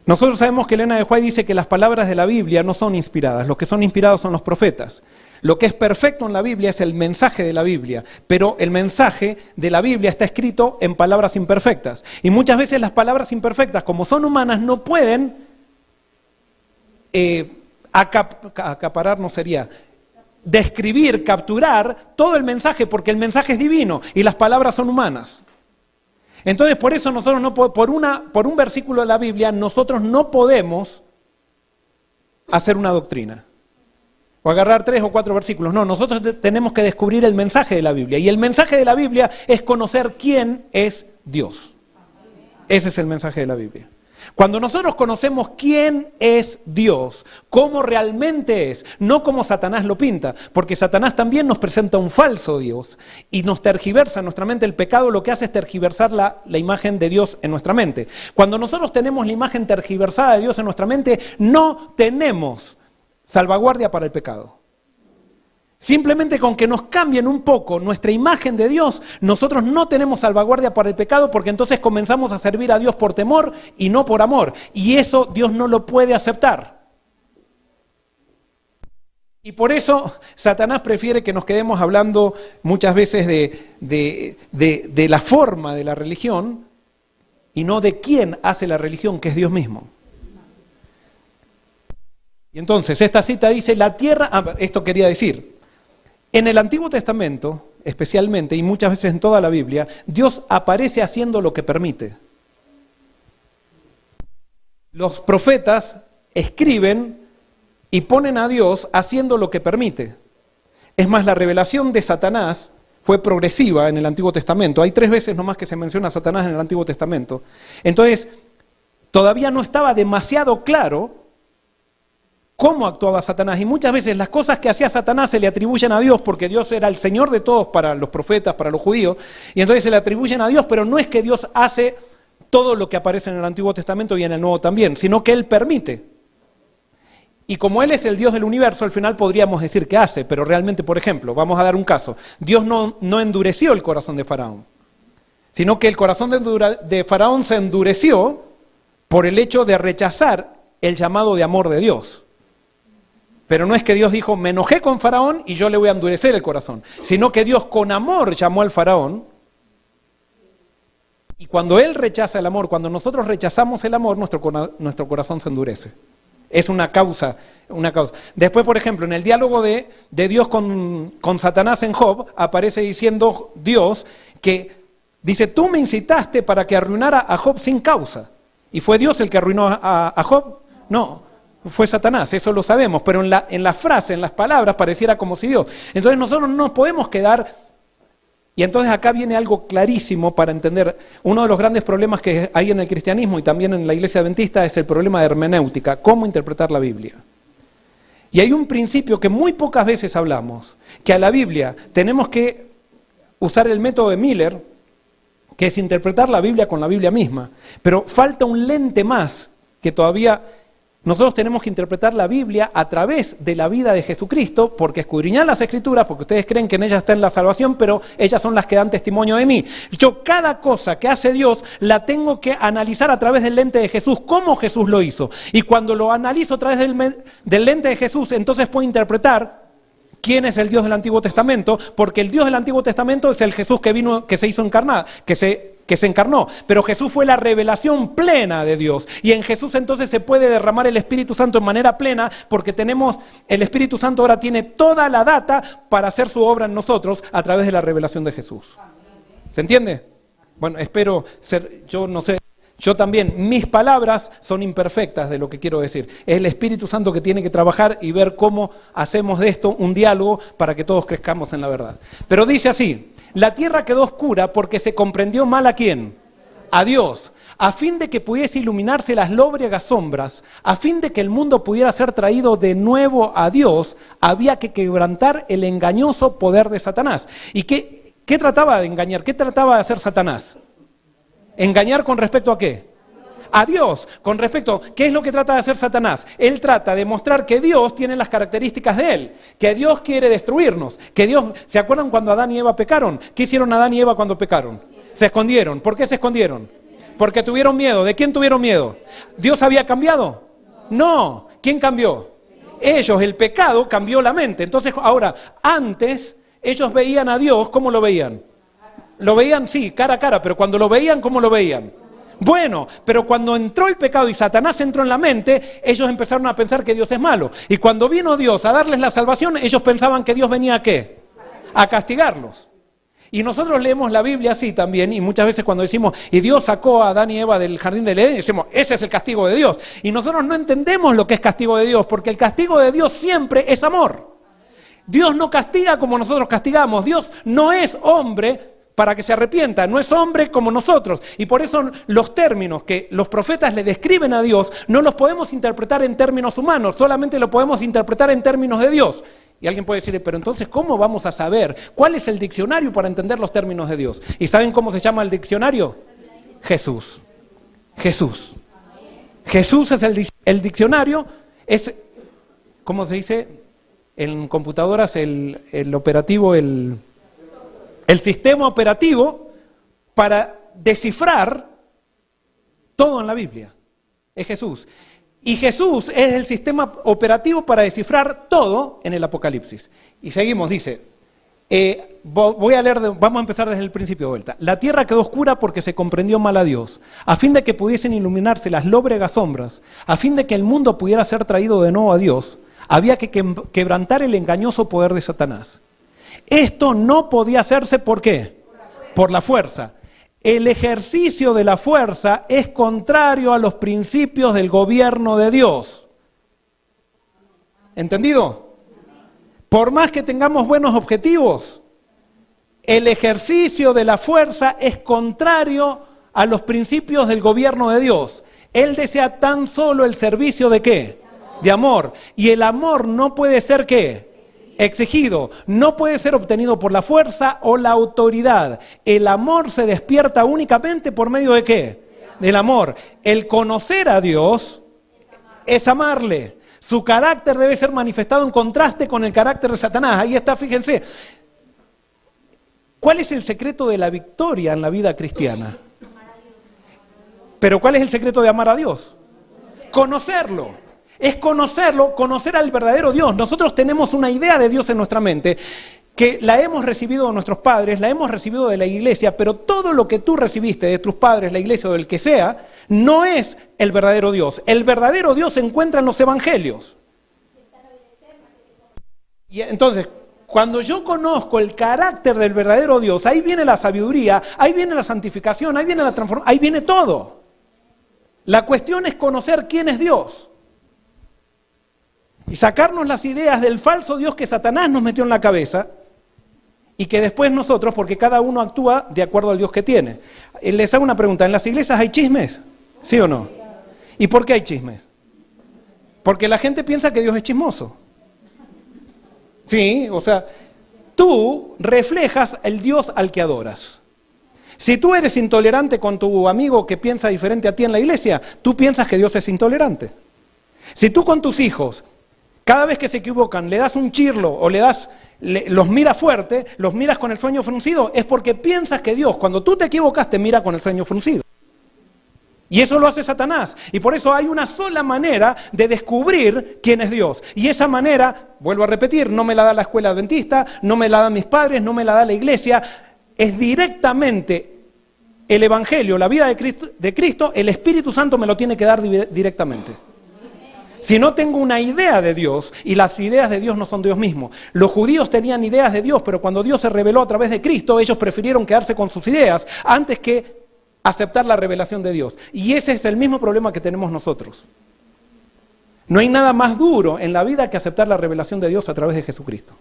Nosotros sabemos que Elena de White dice que las palabras de la Biblia no son inspiradas, los que son inspirados son los profetas. Lo que es perfecto en la Biblia es el mensaje de la Biblia, pero el mensaje de la Biblia está escrito en palabras imperfectas. Y muchas veces las palabras imperfectas, como son humanas, no pueden acaparar, no sería, describir, capturar todo el mensaje, porque el mensaje es divino y las palabras son humanas. Entonces, por eso nosotros no por un versículo de la Biblia, nosotros no podemos hacer una doctrina. O agarrar 3 o 4 versículos. No, nosotros tenemos que descubrir el mensaje de la Biblia. Y el mensaje de la Biblia es conocer quién es Dios. Ese es el mensaje de la Biblia. Cuando nosotros conocemos quién es Dios, cómo realmente es, no como Satanás lo pinta, porque Satanás también nos presenta un falso Dios y nos tergiversa en nuestra mente. El pecado lo que hace es tergiversar la imagen de Dios en nuestra mente. Cuando nosotros tenemos la imagen tergiversada de Dios en nuestra mente, no tenemos salvaguardia para el pecado. Simplemente con que nos cambien un poco nuestra imagen de Dios, nosotros no tenemos salvaguardia para el pecado, porque entonces comenzamos a servir a Dios por temor y no por amor. Y eso Dios no lo puede aceptar. Y por eso Satanás prefiere que nos quedemos hablando muchas veces de la forma de la religión y no de quién hace la religión, que es Dios mismo. Y entonces esta cita dice, la tierra, esto quería decir, en el Antiguo Testamento, especialmente, y muchas veces en toda la Biblia, Dios aparece haciendo lo que permite. Los profetas escriben y ponen a Dios haciendo lo que permite. Es más, la revelación de Satanás fue progresiva en el Antiguo Testamento. Hay 3 veces nomás que se menciona a Satanás en el Antiguo Testamento. Entonces, todavía no estaba demasiado claro cómo actuaba Satanás, y muchas veces las cosas que hacía Satanás se le atribuyen a Dios, porque Dios era el Señor de todos para los profetas, para los judíos, y entonces se le atribuyen a Dios, pero no es que Dios hace todo lo que aparece en el Antiguo Testamento y en el Nuevo también, sino que Él permite. Y como Él es el Dios del universo, al final podríamos decir que hace, pero realmente, por ejemplo, vamos a dar un caso, Dios no endureció el corazón de Faraón, sino que el corazón de Faraón se endureció por el hecho de rechazar el llamado de amor de Dios. Pero no es que Dios dijo, me enojé con Faraón y yo le voy a endurecer el corazón, sino que Dios con amor llamó al Faraón, y cuando Él rechaza el amor, cuando nosotros rechazamos el amor, nuestro corazón se endurece. Es una causa. Después, por ejemplo, en el diálogo de Dios con Satanás en Job, aparece diciendo Dios que, dice, tú me incitaste para que arruinara a Job sin causa. ¿Y fue Dios el que arruinó a Job? No. Fue Satanás, eso lo sabemos, pero en la frase, en las palabras, pareciera como si Dios. Entonces nosotros no nos podemos quedar, y entonces acá viene algo clarísimo para entender. Uno de los grandes problemas que hay en el cristianismo y también en la iglesia adventista es el problema de hermenéutica, cómo interpretar la Biblia. Y hay un principio que muy pocas veces hablamos, que a la Biblia tenemos que usar el método de Miller, que es interpretar la Biblia con la Biblia misma, pero falta un lente más que todavía. Nosotros tenemos que interpretar la Biblia a través de la vida de Jesucristo, porque escudriñar las Escrituras, porque ustedes creen que en ellas está en la salvación, pero ellas son las que dan testimonio de mí. Yo cada cosa que hace Dios la tengo que analizar a través del lente de Jesús, cómo Jesús lo hizo. Y cuando lo analizo a través del lente de Jesús, entonces puedo interpretar quién es el Dios del Antiguo Testamento, porque el Dios del Antiguo Testamento es el Jesús que vino, que se hizo encarnado, que se encarnó, pero Jesús fue la revelación plena de Dios, y en Jesús entonces se puede derramar el Espíritu Santo en manera plena, porque el Espíritu Santo ahora tiene toda la data para hacer su obra en nosotros a través de la revelación de Jesús. ¿Se entiende? Bueno, espero ser, yo no sé, yo también, mis palabras son imperfectas de lo que quiero decir. Es el Espíritu Santo que tiene que trabajar y ver cómo hacemos de esto un diálogo para que todos crezcamos en la verdad. Pero dice así, la tierra quedó oscura porque se comprendió mal ¿a quién? A Dios, a fin de que pudiese iluminarse las lóbregas sombras, a fin de que el mundo pudiera ser traído de nuevo a Dios, había que quebrantar el engañoso poder de Satanás. ¿Y qué trataba de engañar? ¿Qué trataba de hacer Satanás? ¿Engañar con respecto a qué? A Dios. Con respecto, ¿qué es lo que trata de hacer Satanás? Él trata de mostrar que Dios tiene las características de Él, que Dios quiere destruirnos, que Dios... ¿Se acuerdan cuando Adán y Eva pecaron? ¿Qué hicieron Adán y Eva cuando pecaron? Se escondieron. ¿Por qué se escondieron? Porque tuvieron miedo. ¿De quién tuvieron miedo? ¿Dios había cambiado? No. ¿Quién cambió? Ellos. El pecado cambió la mente. Entonces, ahora, antes, ellos veían a Dios, ¿cómo lo veían? Lo veían, sí, cara a cara, pero cuando lo veían, ¿cómo lo veían? Bueno, pero cuando entró el pecado y Satanás entró en la mente, ellos empezaron a pensar que Dios es malo. Y cuando vino Dios a darles la salvación, ellos pensaban que Dios venía ¿a qué? A castigarlos. Y nosotros leemos la Biblia así también, y muchas veces cuando decimos, y Dios sacó a Adán y Eva del jardín del Edén, decimos, ese es el castigo de Dios. Y nosotros no entendemos lo que es castigo de Dios, porque el castigo de Dios siempre es amor. Dios no castiga como nosotros castigamos. Dios no es hombre para que se arrepienta, no es hombre como nosotros. Y por eso los términos que los profetas le describen a Dios no los podemos interpretar en términos humanos, solamente lo podemos interpretar en términos de Dios. Y alguien puede decir, pero entonces, ¿cómo vamos a saber cuál es el diccionario para entender los términos de Dios? ¿Y saben cómo se llama el diccionario? Jesús. Jesús. Jesús es el diccionario, es, ¿cómo se dice? en computadoras el sistema operativo para descifrar todo en la Biblia. Es Jesús. Y Jesús es el sistema operativo para descifrar todo en el Apocalipsis. Y seguimos, dice, vamos a empezar desde el principio de vuelta. La tierra quedó oscura porque se comprendió mal a Dios, a fin de que pudiesen iluminarse las lóbregas sombras, a fin de que el mundo pudiera ser traído de nuevo a Dios, había que quebrantar el engañoso poder de Satanás. Esto no podía hacerse, ¿por qué? Por la fuerza. El ejercicio de la fuerza es contrario a los principios del gobierno de Dios. ¿Entendido? Por más que tengamos buenos objetivos, el ejercicio de la fuerza es contrario a los principios del gobierno de Dios. Él desea tan solo el servicio ¿de qué? De amor. Y el amor no puede ser ¿qué? Exigido, no puede ser obtenido por la fuerza o la autoridad. El amor se despierta únicamente por medio ¿de qué? Del amor. El conocer a Dios es amarle. Su carácter debe ser manifestado en contraste con el carácter de Satanás. Ahí está, fíjense. ¿Cuál es el secreto de la victoria en la vida cristiana? Pero ¿cuál es el secreto de amar a Dios? Conocerlo. Es conocerlo, conocer al verdadero Dios. Nosotros tenemos una idea de Dios en nuestra mente, que la hemos recibido de nuestros padres, la hemos recibido de la iglesia, pero todo lo que tú recibiste de tus padres, la iglesia o del que sea, no es el verdadero Dios. El verdadero Dios se encuentra en los evangelios. Y entonces, cuando yo conozco el carácter del verdadero Dios, ahí viene la sabiduría, ahí viene la santificación, ahí viene la transformación, ahí viene todo. La cuestión es conocer quién es Dios. Y sacarnos las ideas del falso Dios que Satanás nos metió en la cabeza y que después nosotros, porque cada uno actúa de acuerdo al Dios que tiene. Les hago una pregunta, ¿en las iglesias hay chismes? ¿Sí o no? ¿Y por qué hay chismes? Porque la gente piensa que Dios es chismoso. Sí, o sea, tú reflejas el Dios al que adoras. Si tú eres intolerante con tu amigo que piensa diferente a ti en la iglesia, tú piensas que Dios es intolerante. Si tú con tus hijos, cada vez que se equivocan, le das un chirlo o los miras fuerte, los miras con el ceño fruncido, es porque piensas que Dios, cuando tú te equivocas, te mira con el ceño fruncido. Y eso lo hace Satanás. Y por eso hay una sola manera de descubrir quién es Dios. Y esa manera, vuelvo a repetir, no me la da la escuela adventista, no me la dan mis padres, no me la da la iglesia, es directamente el Evangelio, la vida de Cristo, el Espíritu Santo me lo tiene que dar directamente. Si no tengo una idea de Dios, y las ideas de Dios no son Dios mismo. Los judíos tenían ideas de Dios, pero cuando Dios se reveló a través de Cristo, ellos prefirieron quedarse con sus ideas antes que aceptar la revelación de Dios. Y ese es el mismo problema que tenemos nosotros. No hay nada más duro en la vida que aceptar la revelación de Dios a través de Jesucristo.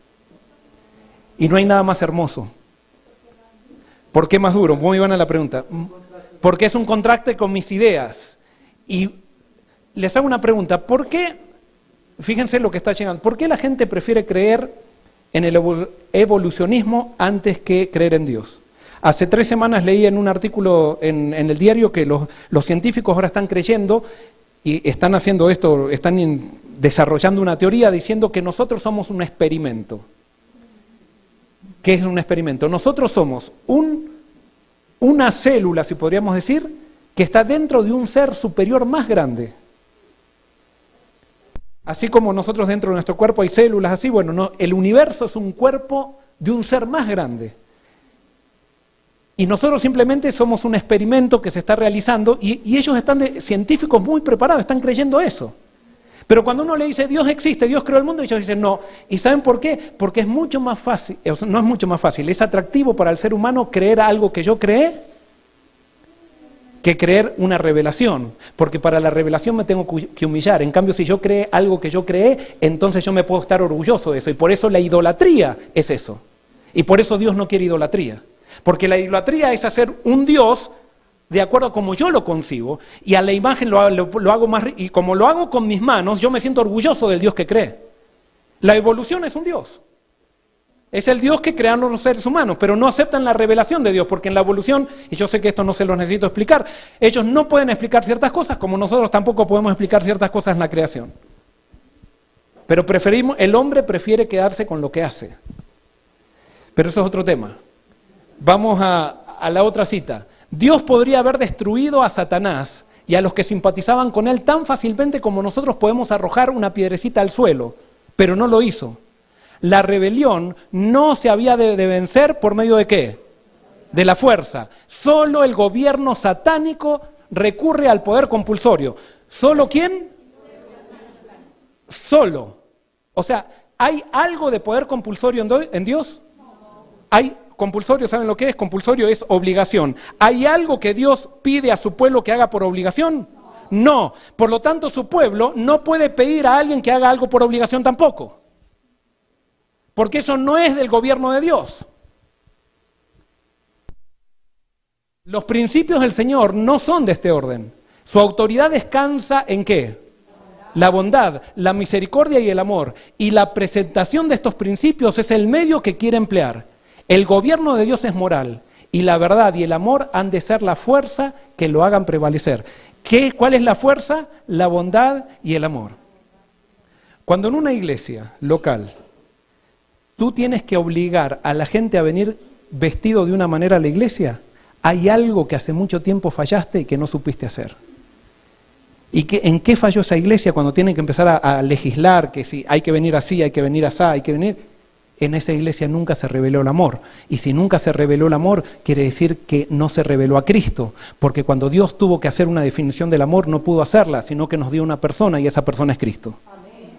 Y no hay nada más hermoso. ¿Por qué más duro? Muy buena la pregunta. Porque es un contraste con mis ideas. Y les hago una pregunta, ¿por qué, fíjense lo que está llegando, por qué la gente prefiere creer en el evolucionismo antes que creer en Dios? Hace 3 semanas leí en un artículo en el diario que los científicos ahora están creyendo y están haciendo esto, están desarrollando una teoría diciendo que nosotros somos un experimento. ¿Qué es un experimento? Nosotros somos una célula, si podríamos decir, que está dentro de un ser superior más grande. Así como nosotros dentro de nuestro cuerpo hay células, así, bueno, no, el universo es un cuerpo de un ser más grande. Y nosotros simplemente somos un experimento que se está realizando y ellos están, científicos muy preparados, están creyendo eso. Pero cuando uno le dice, Dios existe, Dios creó el mundo, ellos dicen, no. ¿Y saben por qué? Porque es mucho más fácil, no es mucho más fácil, es atractivo para el ser humano creer algo que yo creé que creer una revelación. Porque para la revelación me tengo que humillar. En cambio, si yo creé algo que yo creé, entonces yo me puedo estar orgulloso de eso. Y por eso la idolatría es eso. Y por eso Dios no quiere idolatría. Porque la idolatría es hacer un Dios de acuerdo a como yo lo concibo, y a la imagen lo hago más, y como lo hago con mis manos, yo me siento orgulloso del Dios que cree. La evolución es un Dios. Es el Dios que crearon los seres humanos, pero no aceptan la revelación de Dios, porque en la evolución, y yo sé que esto no se lo necesito explicar, ellos no pueden explicar ciertas cosas, como nosotros tampoco podemos explicar ciertas cosas en la creación. pero el hombre prefiere quedarse con lo que hace. Pero eso es otro tema. Vamos a la otra cita. Dios podría haber destruido a Satanás y a los que simpatizaban con él tan fácilmente como nosotros podemos arrojar una piedrecita al suelo, pero no lo hizo. La rebelión no se había de vencer por medio de ¿qué? De la fuerza. Solo el gobierno satánico recurre al poder compulsorio. ¿Solo quién? Solo. O sea, ¿hay algo de poder compulsorio en Dios? Hay compulsorio, ¿saben lo que es? Compulsorio es obligación. ¿Hay algo que Dios pide a su pueblo que haga por obligación? No. Por lo tanto, su pueblo no puede pedir a alguien que haga algo por obligación tampoco. Porque eso no es del gobierno de Dios. Los principios del Señor no son de este orden. Su autoridad descansa ¿en qué? La bondad, la misericordia y el amor. Y la presentación de estos principios es el medio que quiere emplear. El gobierno de Dios es moral y la verdad y el amor han de ser la fuerza que lo hagan prevalecer. ¿Cuál es la fuerza? La bondad y el amor. Cuando en una iglesia local tú tienes que obligar a la gente a venir vestido de una manera a la iglesia, hay algo que hace mucho tiempo fallaste y que no supiste hacer. ¿En qué falló esa iglesia cuando tienen que empezar a legislar que si hay que venir así, hay que venir así, hay que venir? En esa iglesia nunca se reveló el amor. Y si nunca se reveló el amor, quiere decir que no se reveló a Cristo. Porque cuando Dios tuvo que hacer una definición del amor, no pudo hacerla, sino que nos dio una persona y esa persona es Cristo. Amén.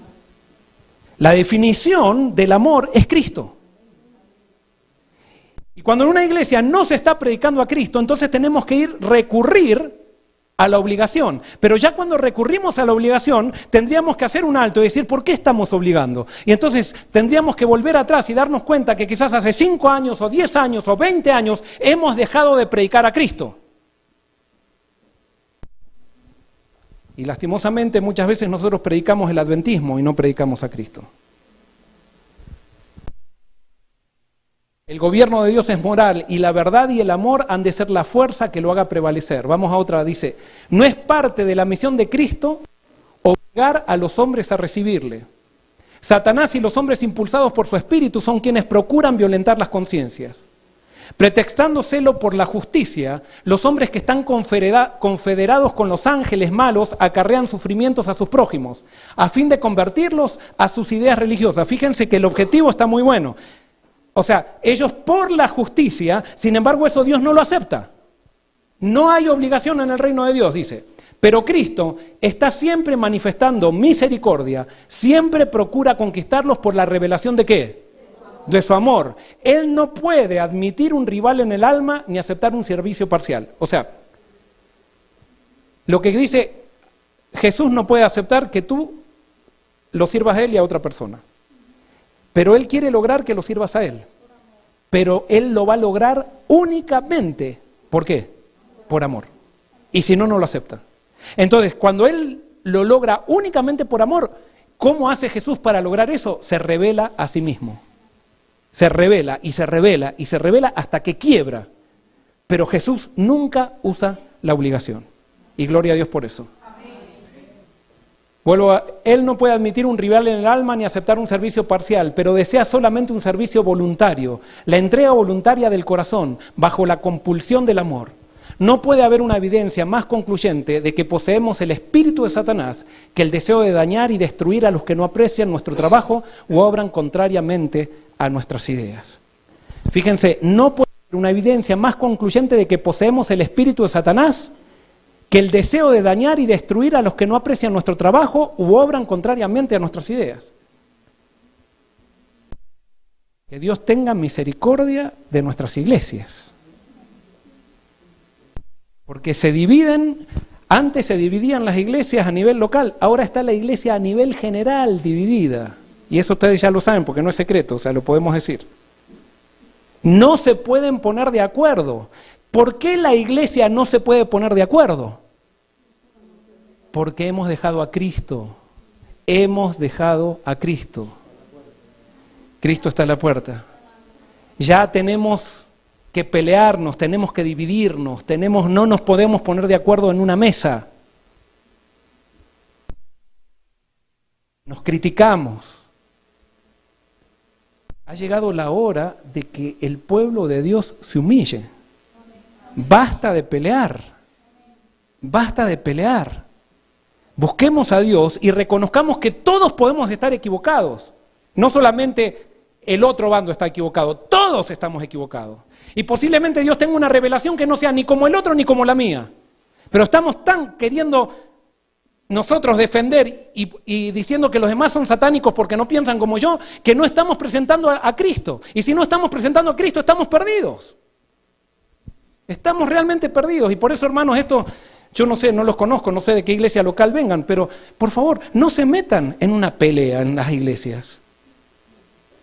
La definición del amor es Cristo. Y cuando en una iglesia no se está predicando a Cristo, entonces tenemos que recurrir a la obligación. Pero ya cuando recurrimos a la obligación, tendríamos que hacer un alto y decir, ¿por qué estamos obligando? Y entonces tendríamos que volver atrás y darnos cuenta que quizás hace 5 años, o 10 años, o 20 años, hemos dejado de predicar a Cristo. Y lastimosamente muchas veces nosotros predicamos el adventismo y no predicamos a Cristo. El gobierno de Dios es moral y la verdad y el amor han de ser la fuerza que lo haga prevalecer. Vamos a otra, dice, no es parte de la misión de Cristo obligar a los hombres a recibirle. Satanás y los hombres impulsados por su espíritu son quienes procuran violentar las conciencias. Pretextándoselo por la justicia, los hombres que están confederados con los ángeles malos acarrean sufrimientos a sus prójimos, a fin de convertirlos a sus ideas religiosas. Fíjense que el objetivo está muy bueno. O sea, ellos por la justicia, sin embargo eso Dios no lo acepta. No hay obligación en el reino de Dios, dice. Pero Cristo está siempre manifestando misericordia, siempre procura conquistarlos por la revelación de ¿qué? De su amor. Él no puede admitir un rival en el alma ni aceptar un servicio parcial. O sea, lo que dice Jesús no puede aceptar que tú lo sirvas a Él y a otra persona. Pero Él quiere lograr que lo sirvas a Él. Pero Él lo va a lograr únicamente, ¿por qué? Por amor. Y si no, no lo acepta. Entonces, cuando Él lo logra únicamente por amor, ¿cómo hace Jesús para lograr eso? Se revela a sí mismo. Se revela y se revela y se revela hasta que quiebra. Pero Jesús nunca usa la obligación. Y gloria a Dios por eso. Él no puede admitir un rival en el alma ni aceptar un servicio parcial, pero desea solamente un servicio voluntario, la entrega voluntaria del corazón, bajo la compulsión del amor. No puede haber una evidencia más concluyente de que poseemos el espíritu de Satanás que el deseo de dañar y destruir a los que no aprecian nuestro trabajo o obran contrariamente a nuestras ideas. Fíjense, no puede haber una evidencia más concluyente de que poseemos el espíritu de Satanás que el deseo de dañar y destruir a los que no aprecian nuestro trabajo u obran contrariamente a nuestras ideas. Que Dios tenga misericordia de nuestras iglesias. Porque se dividen, antes se dividían las iglesias a nivel local, ahora está la iglesia a nivel general dividida. Y eso ustedes ya lo saben porque no es secreto, o sea, lo podemos decir. No se pueden poner de acuerdo. ¿Por qué la iglesia no se puede poner de acuerdo? Porque hemos dejado a Cristo. Hemos dejado a Cristo. Cristo está a la puerta. Ya tenemos que pelearnos, tenemos que dividirnos, no nos podemos poner de acuerdo en una mesa. nos criticamos. Ha llegado la hora de que el pueblo de Dios se humille. Basta de pelear. Basta de pelear. Busquemos a Dios y reconozcamos que todos podemos estar equivocados. No solamente el otro bando está equivocado, todos estamos equivocados. Y posiblemente Dios tenga una revelación que no sea ni como el otro ni como la mía. Pero estamos tan queriendo nosotros defender y diciendo que los demás son satánicos porque no piensan como yo, que no estamos presentando a Cristo. Y si no estamos presentando a Cristo, estamos perdidos. Estamos realmente perdidos. Y por eso, hermanos, esto, yo no sé, no los conozco, no sé de qué iglesia local vengan, pero por favor, no se metan en una pelea en las iglesias.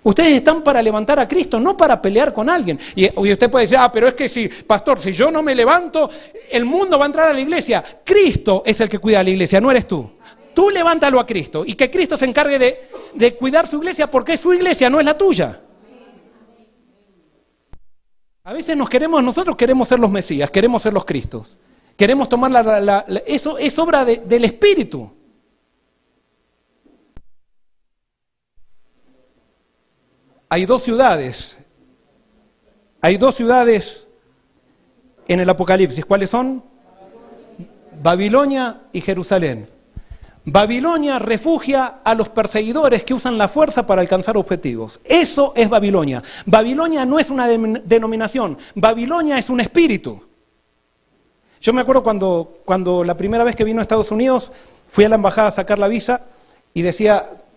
Ustedes están para levantar a Cristo, no para pelear con alguien. Y usted puede decir, pero es que si, pastor, si yo no me levanto, el mundo va a entrar a la iglesia. Cristo es el que cuida a la iglesia, no eres tú. Tú levántalo a Cristo y que Cristo se encargue de cuidar su iglesia porque es su iglesia, no es la tuya. A veces nosotros queremos ser los Mesías, queremos ser los Cristos. Queremos tomar eso es obra del Espíritu. Hay dos ciudades en el Apocalipsis. ¿Cuáles son? Babilonia y Jerusalén. Babilonia refugia a los perseguidores que usan la fuerza para alcanzar objetivos. Eso es Babilonia. Babilonia no es una denominación, Babilonia es un espíritu. Yo me acuerdo cuando la primera vez que vino a Estados Unidos, fui a la embajada a sacar la visa y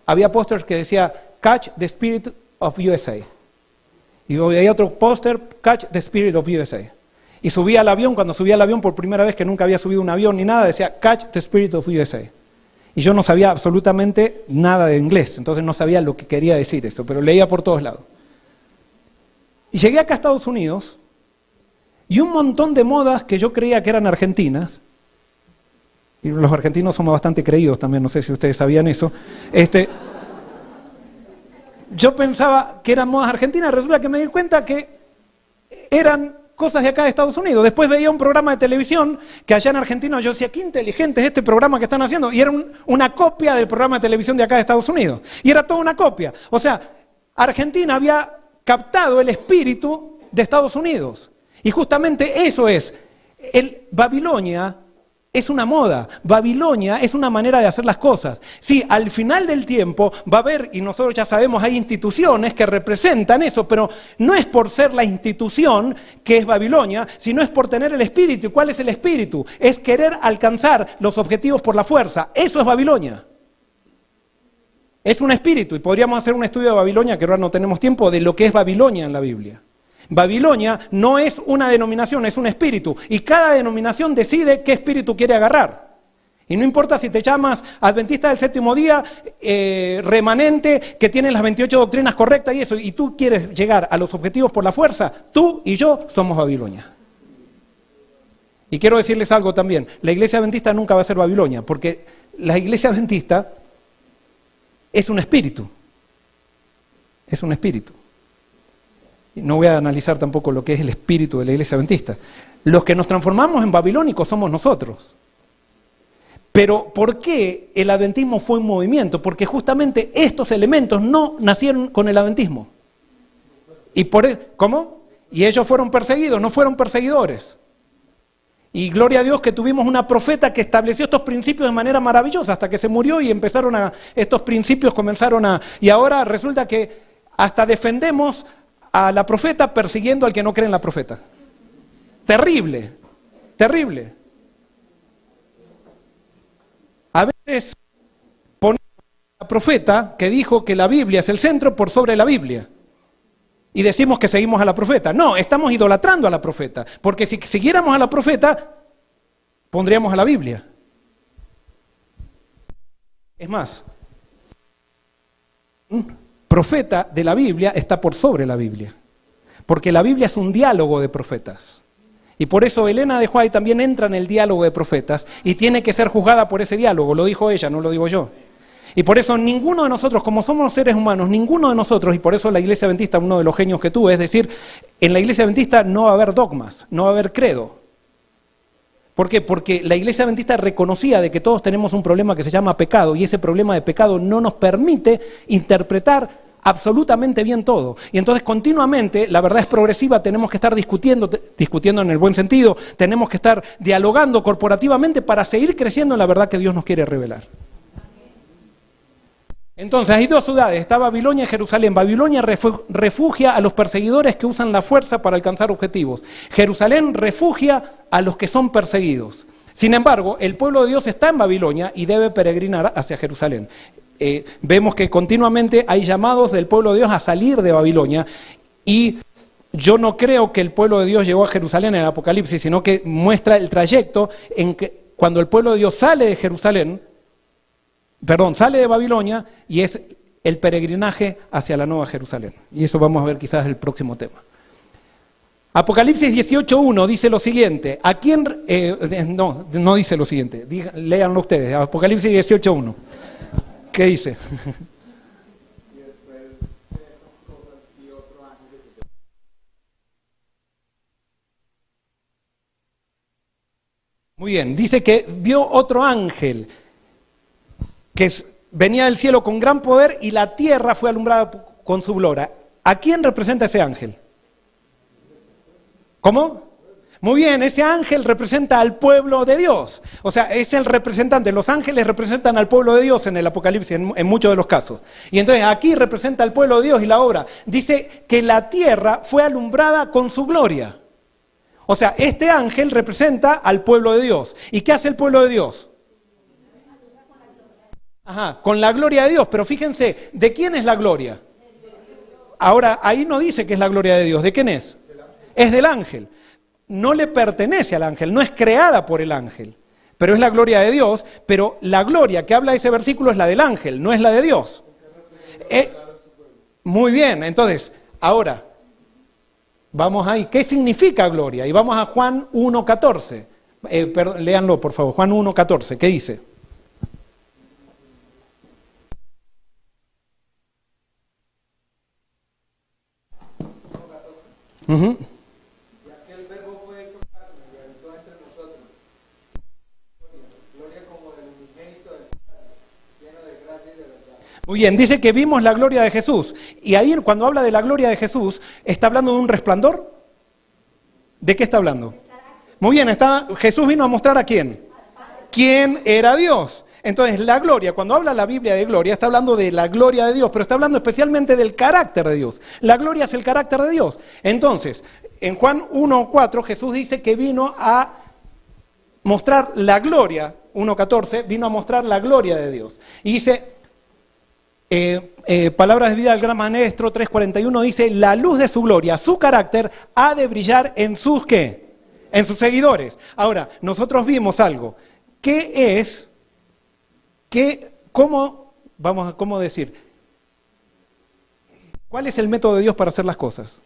había pósters que decía, Catch the Spirit of USA. Y había otro póster, Catch the Spirit of USA. Y subí al avión, cuando subí al avión por primera vez, que nunca había subido un avión ni nada, decía, Catch the Spirit of USA. Y yo no sabía absolutamente nada de inglés, entonces no sabía lo que quería decir esto, pero leía por todos lados. Y llegué acá a Estados Unidos, y un montón de modas que yo creía que eran argentinas, y los argentinos somos bastante creídos también, no sé si ustedes sabían eso, yo pensaba que eran modas argentinas, resulta que me di cuenta que eran cosas de acá de Estados Unidos. Después veía un programa de televisión que allá en Argentina yo decía, qué inteligente es este programa que están haciendo, y era una copia del programa de televisión de acá de Estados Unidos, y era toda una copia. O sea, Argentina había captado el espíritu de Estados Unidos, y justamente eso es, Babilonia es una moda, Babilonia es una manera de hacer las cosas. Sí, al final del tiempo va a haber, y nosotros ya sabemos, hay instituciones que representan eso, pero no es por ser la institución que es Babilonia, sino es por tener el espíritu. ¿Y cuál es el espíritu? Es querer alcanzar los objetivos por la fuerza. Eso es Babilonia. Es un espíritu, y podríamos hacer un estudio de Babilonia, que ahora no tenemos tiempo, de lo que es Babilonia en la Biblia. Babilonia no es una denominación, es un espíritu. Y cada denominación decide qué espíritu quiere agarrar. Y no importa si te llamas Adventista del Séptimo Día, remanente, que tiene las 28 doctrinas correctas y eso, y tú quieres llegar a los objetivos por la fuerza, tú y yo somos Babilonia. Y quiero decirles algo también, la iglesia adventista nunca va a ser Babilonia, porque la iglesia adventista es un espíritu. Es un espíritu. No voy a analizar tampoco lo que es el espíritu de la iglesia adventista. Los que nos transformamos en babilónicos somos nosotros. Pero ¿por qué el adventismo fue un movimiento? Porque justamente estos elementos no nacieron con el adventismo. ¿Cómo? Y ellos fueron perseguidos, no fueron perseguidores. Y gloria a Dios que tuvimos una profeta que estableció estos principios de manera maravillosa hasta que se murió y estos principios comenzaron y ahora resulta que hasta defendemos a la profeta persiguiendo al que no cree en la profeta. Terrible, terrible. A veces ponemos a la profeta que dijo que la Biblia es el centro por sobre la Biblia. Y decimos que seguimos a la profeta. No, estamos idolatrando a la profeta. Porque si siguiéramos a la profeta, pondríamos a la Biblia. Es más, profeta de la Biblia está por sobre la Biblia, porque la Biblia es un diálogo de profetas, y por eso Elena de White también entra en el diálogo de profetas, y tiene que ser juzgada por ese diálogo, lo dijo ella, no lo digo yo, y por eso ninguno de nosotros, como somos seres humanos, ninguno de nosotros, y por eso la iglesia adventista, uno de los genios que tuve, es decir, en la iglesia adventista no va a haber dogmas, no va a haber credo, ¿Por qué? Porque la Iglesia Adventista reconocía de que todos tenemos un problema que se llama pecado, y ese problema de pecado no nos permite interpretar absolutamente bien todo. Y entonces continuamente, la verdad es progresiva, tenemos que estar discutiendo en el buen sentido, tenemos que estar dialogando corporativamente para seguir creciendo en la verdad que Dios nos quiere revelar. Entonces hay dos ciudades, está Babilonia y Jerusalén. Babilonia refugia a los perseguidores que usan la fuerza para alcanzar objetivos. Jerusalén refugia a los que son perseguidos. Sin embargo, el pueblo de Dios está en Babilonia y debe peregrinar hacia Jerusalén. Vemos que continuamente hay llamados del pueblo de Dios a salir de Babilonia, y yo no creo que el pueblo de Dios llegó a Jerusalén en el Apocalipsis, sino que muestra el trayecto en que cuando el pueblo de Dios sale de Jerusalén, sale de Babilonia, y es el peregrinaje hacia la Nueva Jerusalén. Y eso vamos a ver quizás el próximo tema. Apocalipsis 18:1 dice lo siguiente. ¿A quién? No dice lo siguiente. Léanlo ustedes. Apocalipsis 18:1. ¿Qué dice? Muy bien. Dice que vio otro ángel que venía del cielo con gran poder, y la tierra fue alumbrada con su gloria. ¿A quién representa ese ángel? ¿Cómo? Muy bien, ese ángel representa al pueblo de Dios. O sea, es el representante. Los ángeles representan al pueblo de Dios en el Apocalipsis, en muchos de los casos. Y entonces aquí representa al pueblo de Dios y la obra. Dice que la tierra fue alumbrada con su gloria. O sea, este ángel representa al pueblo de Dios. ¿Y qué hace el pueblo de Dios? Con la gloria de Dios. Pero fíjense, ¿de quién es la gloria? Ahora, ahí no dice que es la gloria de Dios. ¿De quién es? Es del ángel. No le pertenece al ángel, no es creada por el ángel, pero es la gloria de Dios. Pero la gloria que habla ese versículo es la del ángel, no es la de Dios. Muy bien, entonces, ahora, vamos ahí. ¿Qué significa gloria? Y vamos a Juan 1:14. Léanlo, por favor, Juan 1:14, ¿qué dice? Muy bien, dice que vimos la gloria de Jesús. Y ahí cuando habla de la gloria de Jesús, ¿está hablando de un resplandor? ¿De qué está hablando? Muy bien, Jesús vino a mostrar a quién. ¿Quién era Dios? Entonces la gloria, cuando habla la Biblia de gloria, está hablando de la gloria de Dios, pero está hablando especialmente del carácter de Dios. La gloria es el carácter de Dios. Entonces, en Juan 1:4 Jesús dice que vino a mostrar la gloria, 1:14, vino a mostrar la gloria de Dios. Y dice... Palabras de vida del gran maestro 3:41 dice: la luz de su gloria, su carácter, ha de brillar en sus ¿qué? En sus seguidores. Ahora, nosotros vimos algo. ¿Cómo decir? ¿Cuál es el método de Dios para hacer las cosas?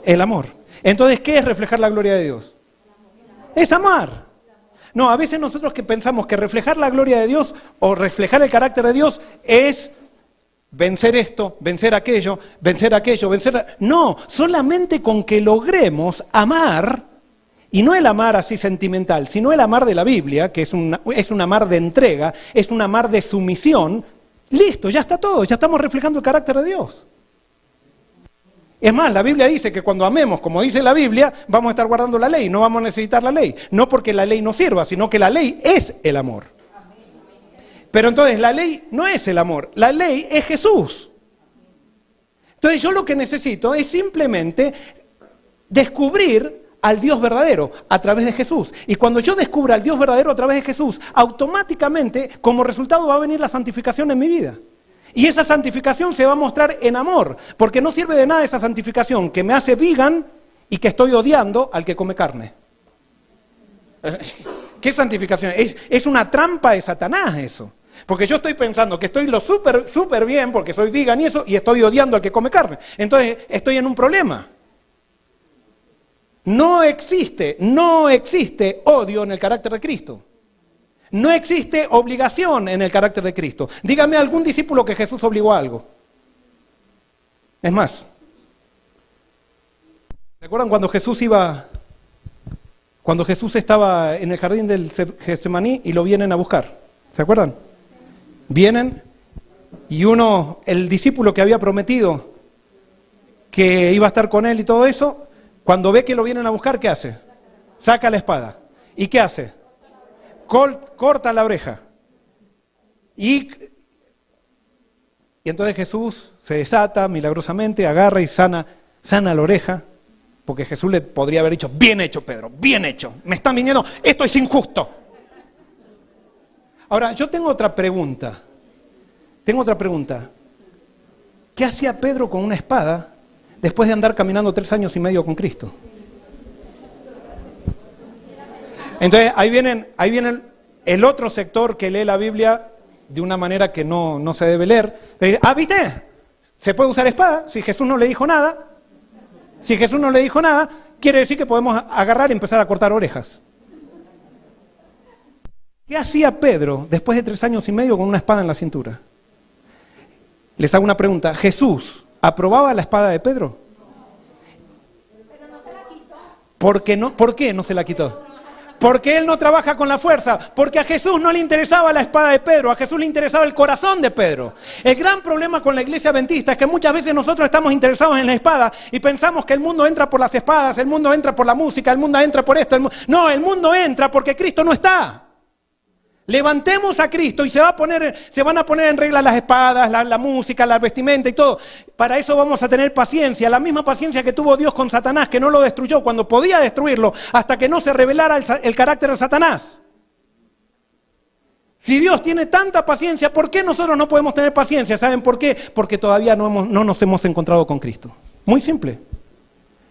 El amor. Entonces, ¿qué es reflejar la gloria de Dios? Es amar. No, a veces nosotros que pensamos que reflejar la gloria de Dios o reflejar el carácter de Dios es vencer esto, vencer aquello, vencer aquello, No, solamente con que logremos amar, y no el amar así sentimental, sino el amar de la Biblia, que es un amar de entrega, es un amar de sumisión, listo, ya está todo, ya estamos reflejando el carácter de Dios. Es más, la Biblia dice que cuando amemos, como dice la Biblia, vamos a estar guardando la ley, no vamos a necesitar la ley. No porque la ley no sirva, sino que la ley es el amor. Pero entonces la ley no es el amor, la ley es Jesús. Entonces yo lo que necesito es simplemente descubrir al Dios verdadero a través de Jesús. Y cuando yo descubra al Dios verdadero a través de Jesús, automáticamente como resultado va a venir la santificación en mi vida. Y esa santificación se va a mostrar en amor, porque no sirve de nada esa santificación que me hace vegan y que estoy odiando al que come carne. ¿Qué santificación? Es una trampa de Satanás eso. Porque yo estoy pensando que estoy lo súper bien porque soy vegan y eso, y estoy odiando al que come carne. Entonces estoy en un problema. No existe odio en el carácter de Cristo. No existe obligación en el carácter de Cristo. Dígame algún discípulo que Jesús obligó a algo. Es más, ¿recuerdan cuando Jesús iba cuando Jesús estaba en el jardín del Getsemaní y lo vienen a buscar. ¿Se acuerdan? Vienen y el discípulo que había prometido que iba a estar con él y todo eso, cuando ve que lo vienen a buscar, ¿qué hace? Saca la espada. ¿Y qué hace? Corta la oreja. Y entonces Jesús se desata milagrosamente, agarra y sana la oreja, porque Jesús le podría haber dicho, bien hecho Pedro, bien hecho, me están viniendo, esto es injusto. Ahora, yo tengo otra pregunta. ¿Qué hacía Pedro con una espada después de andar caminando 3 años y medio con Cristo? Entonces, ahí viene el otro sector que lee la Biblia de una manera que no se debe leer. ¿Viste? Se puede usar espada si Jesús no le dijo nada. Si Jesús no le dijo nada, quiere decir que podemos agarrar y empezar a cortar orejas. ¿Qué hacía Pedro después de 3 años y medio con una espada en la cintura? Les hago una pregunta. ¿Jesús aprobaba la espada de Pedro? Pero no se la quitó. ¿Por qué no se la quitó? Porque él no trabaja con la fuerza, porque a Jesús no le interesaba la espada de Pedro, a Jesús le interesaba el corazón de Pedro. El gran problema con la iglesia adventista es que muchas veces nosotros estamos interesados en la espada y pensamos que el mundo entra por las espadas, el mundo entra por la música, el mundo entra por esto. No, el mundo entra porque Cristo no está. Levantemos a Cristo y se van a poner en regla las espadas, la música, la vestimenta y todo. Para eso vamos a tener paciencia, la misma paciencia que tuvo Dios con Satanás, que no lo destruyó cuando podía destruirlo, hasta que no se revelara el carácter de Satanás. Si Dios tiene tanta paciencia, ¿por qué nosotros no podemos tener paciencia? ¿Saben por qué? Porque todavía no nos hemos encontrado con Cristo. Muy simple.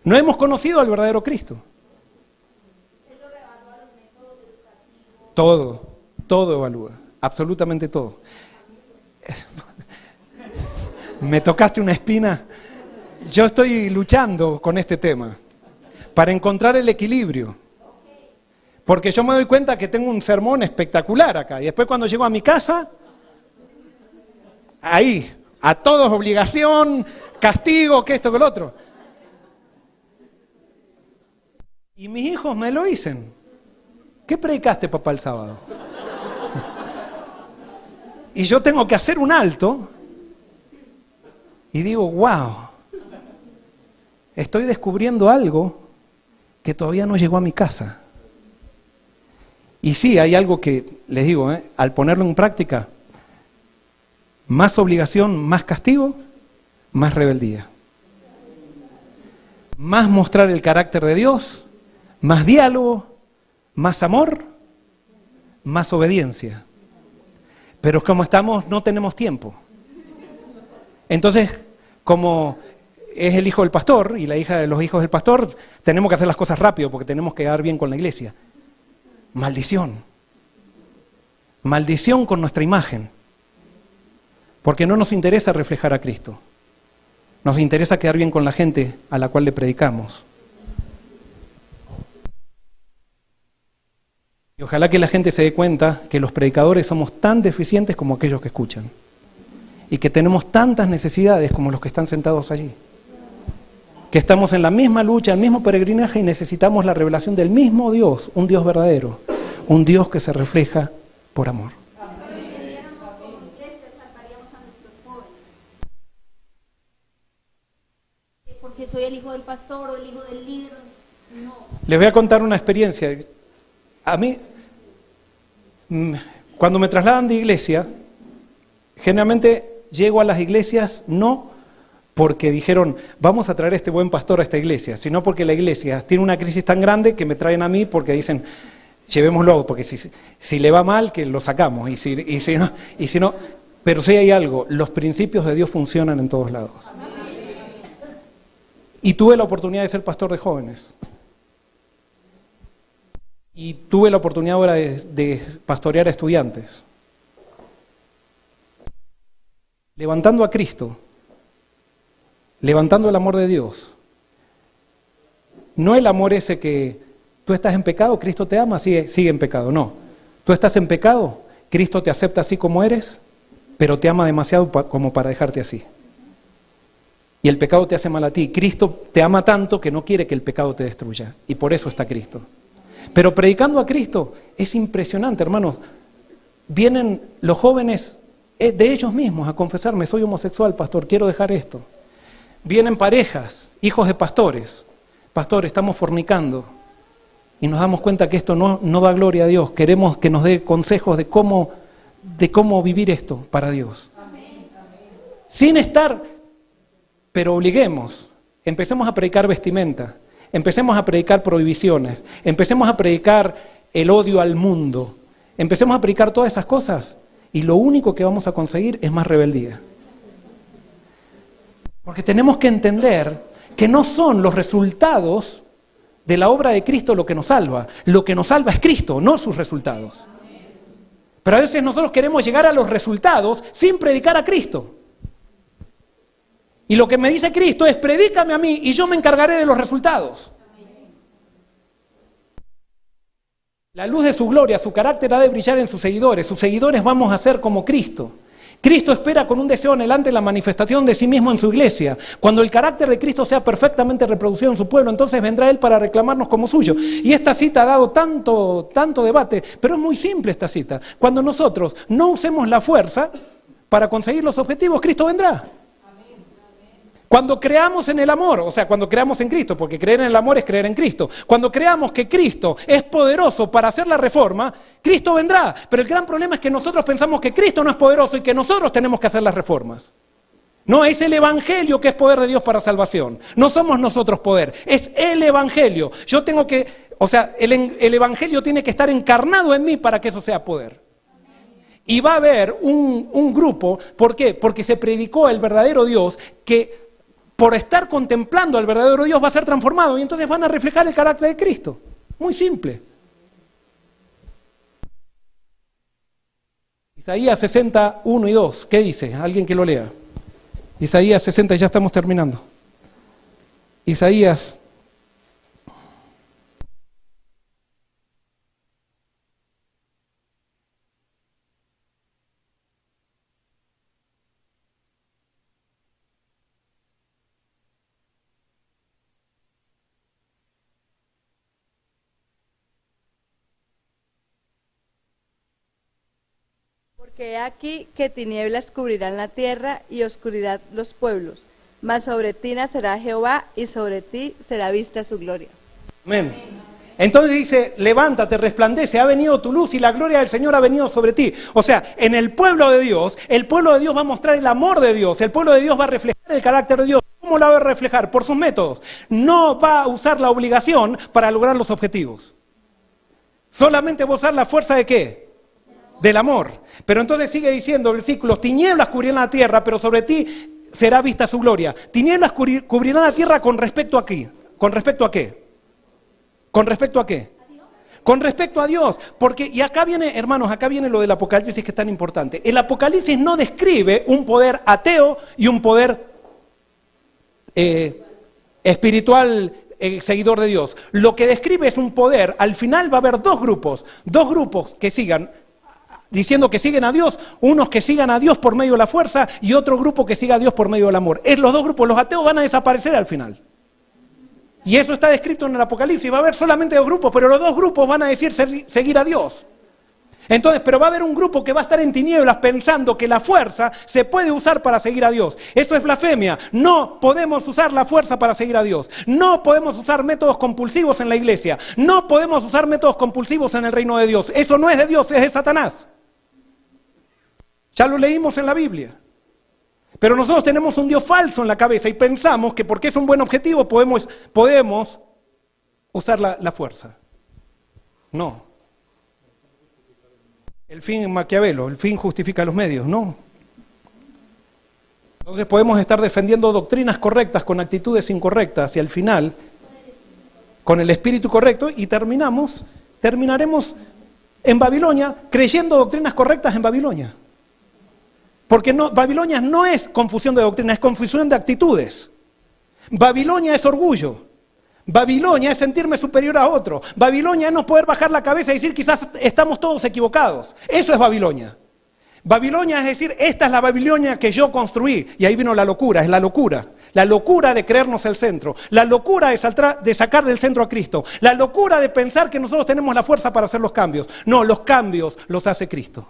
No hemos conocido al verdadero Cristo. Todo evalúa, absolutamente todo. Me tocaste una espina. Yo estoy luchando con este tema para encontrar el equilibrio. Porque yo me doy cuenta que tengo un sermón espectacular acá. Y después cuando llego a mi casa, ahí, a todos obligación, castigo, que esto, que lo otro. Y mis hijos me lo dicen. ¿Qué predicaste, papá, el sábado? Y yo tengo que hacer un alto y digo, wow, estoy descubriendo algo que todavía no llegó a mi casa. Y sí, hay algo que, les digo, al ponerlo en práctica, más obligación, más castigo, más rebeldía. Más mostrar el carácter de Dios, más diálogo, más amor, más obediencia. Pero como estamos, no tenemos tiempo. Entonces, como es el hijo del pastor y la hija de los hijos del pastor, tenemos que hacer las cosas rápido porque tenemos que quedar bien con la iglesia. Maldición. Maldición con nuestra imagen. Porque no nos interesa reflejar a Cristo. Nos interesa quedar bien con la gente a la cual le predicamos. Y ojalá que la gente se dé cuenta que los predicadores somos tan deficientes como aquellos que escuchan. Y que tenemos tantas necesidades como los que están sentados allí. Que estamos en la misma lucha, el mismo peregrinaje y necesitamos la revelación del mismo Dios, un Dios verdadero, un Dios que se refleja por amor. Porque soy el hijo del pastor o el hijo del líder. No. Les voy a contar una experiencia. A mí, cuando me trasladan de iglesia, generalmente llego a las iglesias no porque dijeron, vamos a traer a este buen pastor a esta iglesia, sino porque la iglesia tiene una crisis tan grande que me traen a mí porque dicen, llevémoslo, porque si le va mal, que lo sacamos, y si no, pero si hay algo, los principios de Dios funcionan en todos lados. Y tuve la oportunidad de ser pastor de jóvenes. Y tuve la oportunidad ahora de pastorear a estudiantes. Levantando a Cristo, levantando el amor de Dios. No el amor ese que tú estás en pecado, Cristo te ama, sigue en pecado. No, tú estás en pecado, Cristo te acepta así como eres, pero te ama demasiado como para dejarte así. Y el pecado te hace mal a ti. Cristo te ama tanto que no quiere que el pecado te destruya. Y por eso está Cristo. Pero predicando a Cristo es impresionante, hermanos. Vienen los jóvenes de ellos mismos a confesarme, soy homosexual, pastor, quiero dejar esto. Vienen parejas, hijos de pastores, pastor, estamos fornicando. Y nos damos cuenta que esto no da gloria a Dios. Queremos que nos dé consejos de cómo vivir esto para Dios. Sin estar, pero obliguemos, empecemos a predicar vestimenta, empecemos a predicar prohibiciones, empecemos a predicar el odio al mundo, empecemos a predicar todas esas cosas y lo único que vamos a conseguir es más rebeldía. Porque tenemos que entender que no son los resultados de la obra de Cristo lo que nos salva es Cristo, no sus resultados. Pero a veces nosotros queremos llegar a los resultados sin predicar a Cristo. Y lo que me dice Cristo es, predícame a mí y yo me encargaré de los resultados. La luz de su gloria, su carácter ha de brillar en sus seguidores vamos a ser como Cristo. Cristo espera con un deseo anhelante la manifestación de sí mismo en su iglesia. Cuando el carácter de Cristo sea perfectamente reproducido en su pueblo, entonces vendrá Él para reclamarnos como suyo. Y esta cita ha dado tanto debate, pero es muy simple esta cita. Cuando nosotros no usemos la fuerza para conseguir los objetivos, Cristo vendrá. Cuando creamos en el amor, o sea, cuando creamos en Cristo, porque creer en el amor es creer en Cristo. Cuando creamos que Cristo es poderoso para hacer la reforma, Cristo vendrá. Pero el gran problema es que nosotros pensamos que Cristo no es poderoso y que nosotros tenemos que hacer las reformas. No, es el Evangelio que es poder de Dios para salvación. No somos nosotros poder, es el Evangelio. Yo tengo que, o sea, el Evangelio tiene que estar encarnado en mí para que eso sea poder. Y va a haber un grupo, ¿por qué? Porque se predicó el verdadero Dios que por estar contemplando al verdadero Dios va a ser transformado y entonces van a reflejar el carácter de Cristo. Muy simple. Isaías 60, 1 y 2, ¿qué dice? Alguien que lo lea. Isaías 60, ya estamos terminando. Isaías. Porque he aquí que tinieblas cubrirán la tierra y oscuridad los pueblos, mas sobre ti nacerá Jehová y sobre ti será vista su gloria. Amén. Entonces dice, levántate, resplandece, ha venido tu luz y la gloria del Señor ha venido sobre ti. O sea, en el pueblo de Dios va a mostrar el amor de Dios, el pueblo de Dios va a reflejar el carácter de Dios. ¿Cómo lo va a reflejar? Por sus métodos. No va a usar la obligación para lograr los objetivos. Solamente va a usar la fuerza ¿de qué? Del amor. Pero entonces sigue diciendo el versículo, tinieblas cubrirán la tierra, pero sobre ti será vista su gloria. Tinieblas cubrirán la tierra con respecto a qué. ¿Con respecto a qué? ¿Con respecto a qué? Con respecto a Dios. Porque, y acá viene, hermanos, acá viene lo del Apocalipsis que es tan importante. El Apocalipsis no describe un poder ateo y un poder espiritual seguidor de Dios. Lo que describe es un poder, al final va a haber dos grupos que sigan diciendo que siguen a Dios, unos que sigan a Dios por medio de la fuerza y otro grupo que siga a Dios por medio del amor. Es los dos grupos, los ateos van a desaparecer al final. Y eso está descrito en el Apocalipsis, va a haber solamente dos grupos, pero los dos grupos van a decir seguir a Dios. Entonces, pero va a haber un grupo que va a estar en tinieblas pensando que la fuerza se puede usar para seguir a Dios. Eso es blasfemia. No podemos usar la fuerza para seguir a Dios. No podemos usar métodos compulsivos en la iglesia. No podemos usar métodos compulsivos en el reino de Dios. Eso no es de Dios, es de Satanás. Ya lo leímos en la Biblia. Pero nosotros tenemos un Dios falso en la cabeza y pensamos que porque es un buen objetivo podemos usar la fuerza. No. El fin Maquiavelo, el fin justifica los medios, no. Entonces podemos estar defendiendo doctrinas correctas con actitudes incorrectas y al final, con el espíritu correcto, y terminaremos en Babilonia creyendo doctrinas correctas en Babilonia. Porque Babilonia no es confusión de doctrina, es confusión de actitudes. Babilonia es orgullo. Babilonia es sentirme superior a otro. Babilonia es no poder bajar la cabeza y decir quizás estamos todos equivocados. Eso es Babilonia. Babilonia es decir, esta es la Babilonia que yo construí. Y ahí vino la locura, es la locura. La locura de creernos el centro, la locura de sacar del centro a Cristo, la locura de pensar que nosotros tenemos la fuerza para hacer los cambios. No, los cambios los hace Cristo.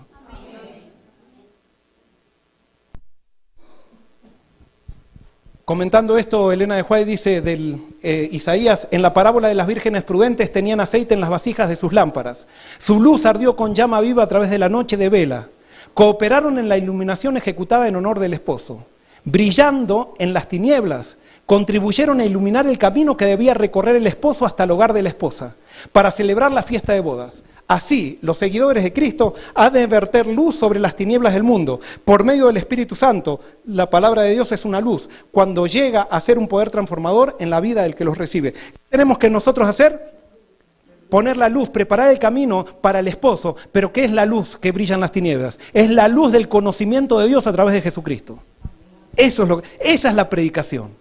Comentando esto, Elena de White dice del Isaías, en la parábola de las vírgenes prudentes tenían aceite en las vasijas de sus lámparas. Su luz ardió con llama viva a través de la noche de vela. Cooperaron en la iluminación ejecutada en honor del esposo. Brillando en las tinieblas, contribuyeron a iluminar el camino que debía recorrer el esposo hasta el hogar de la esposa, para celebrar la fiesta de bodas. Así, los seguidores de Cristo han de verter luz sobre las tinieblas del mundo. Por medio del Espíritu Santo, la palabra de Dios es una luz, cuando llega a ser un poder transformador en la vida del que los recibe. ¿Qué tenemos que nosotros hacer? Poner la luz, preparar el camino para el esposo. ¿Pero qué es la luz que brilla en las tinieblas? Es la luz del conocimiento de Dios a través de Jesucristo. Esa es la predicación.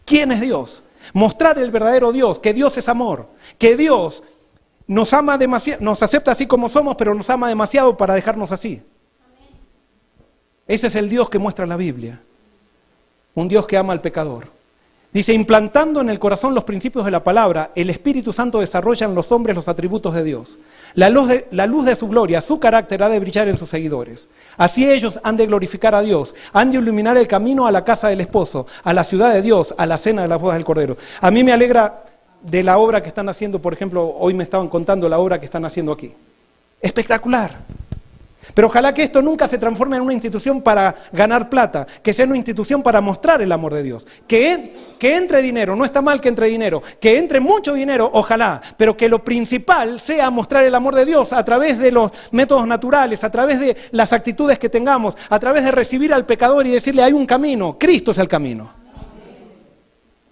¿Quién es Dios? Mostrar el verdadero Dios, que Dios es amor, que Dios nos ama demasiado, nos acepta así como somos, pero nos ama demasiado para dejarnos así. Ese es el Dios que muestra la Biblia. Un Dios que ama al pecador. Dice, implantando en el corazón los principios de la palabra, el Espíritu Santo desarrolla en los hombres los atributos de Dios. La luz de su gloria, su carácter ha de brillar en sus seguidores. Así ellos han de glorificar a Dios, han de iluminar el camino a la casa del esposo, a la ciudad de Dios, a la cena de las bodas del Cordero. A mí me alegra de la obra que están haciendo, por ejemplo, hoy me estaban contando la obra que están haciendo aquí. Espectacular. Pero ojalá que esto nunca se transforme en una institución para ganar plata, que sea una institución para mostrar el amor de Dios. Que entre dinero, no está mal que entre dinero, que entre mucho dinero, ojalá, pero que lo principal sea mostrar el amor de Dios a través de los métodos naturales, a través de las actitudes que tengamos, a través de recibir al pecador y decirle hay un camino, Cristo es el camino.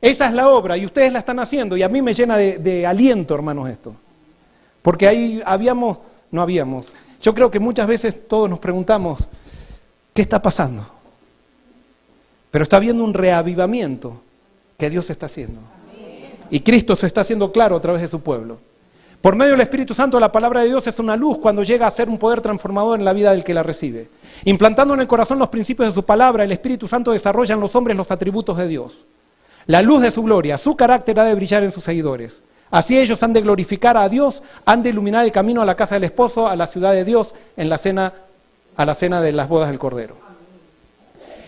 Esa es la obra y ustedes la están haciendo y a mí me llena de aliento, hermanos, esto. Porque ahí no habíamos. Yo creo que muchas veces todos nos preguntamos, ¿qué está pasando? Pero está habiendo un reavivamiento que Dios está haciendo. Y Cristo se está haciendo claro a través de su pueblo. Por medio del Espíritu Santo, la palabra de Dios es una luz cuando llega a ser un poder transformador en la vida del que la recibe. Implantando en el corazón los principios de su palabra, el Espíritu Santo desarrolla en los hombres los atributos de Dios. La luz de su gloria, su carácter ha de brillar en sus seguidores. Así ellos han de glorificar a Dios, han de iluminar el camino a la casa del esposo, a la ciudad de Dios, a la cena de las bodas del Cordero.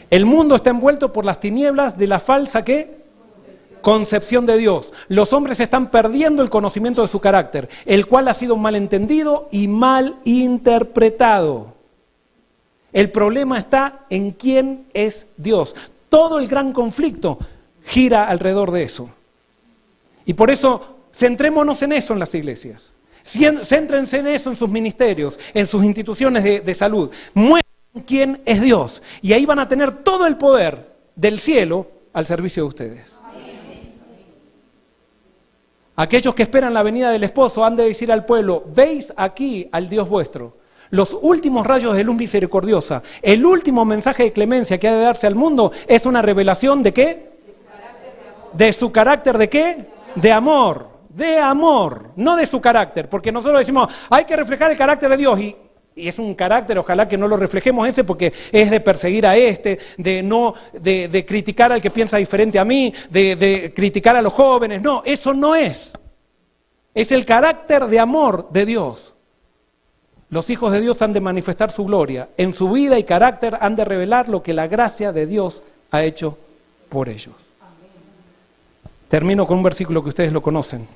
El mundo está envuelto por las tinieblas de la falsa ¿qué? Concepción de Dios. Los hombres están perdiendo el conocimiento de su carácter, el cual ha sido mal entendido y mal interpretado. El problema está en quién es Dios. Todo el gran conflicto gira alrededor de eso. Y por eso, centrémonos en eso en las iglesias. Céntrense en eso en sus ministerios, en sus instituciones de salud. Muestren quién es Dios. Y ahí van a tener todo el poder del cielo al servicio de ustedes. Aquellos que esperan la venida del esposo han de decir al pueblo, veis aquí al Dios vuestro. Los últimos rayos de luz misericordiosa, el último mensaje de clemencia que ha de darse al mundo es una revelación ¿de qué? De su carácter ¿de qué? De amor, no de su carácter, porque nosotros decimos, hay que reflejar el carácter de Dios, y es un carácter, ojalá que no lo reflejemos ese, porque es de perseguir a de criticar al que piensa diferente a mí, de criticar a los jóvenes, no, eso no es el carácter de amor de Dios. Los hijos de Dios han de manifestar su gloria, en su vida y carácter han de revelar lo que la gracia de Dios ha hecho por ellos. Termino con un versículo que ustedes lo conocen.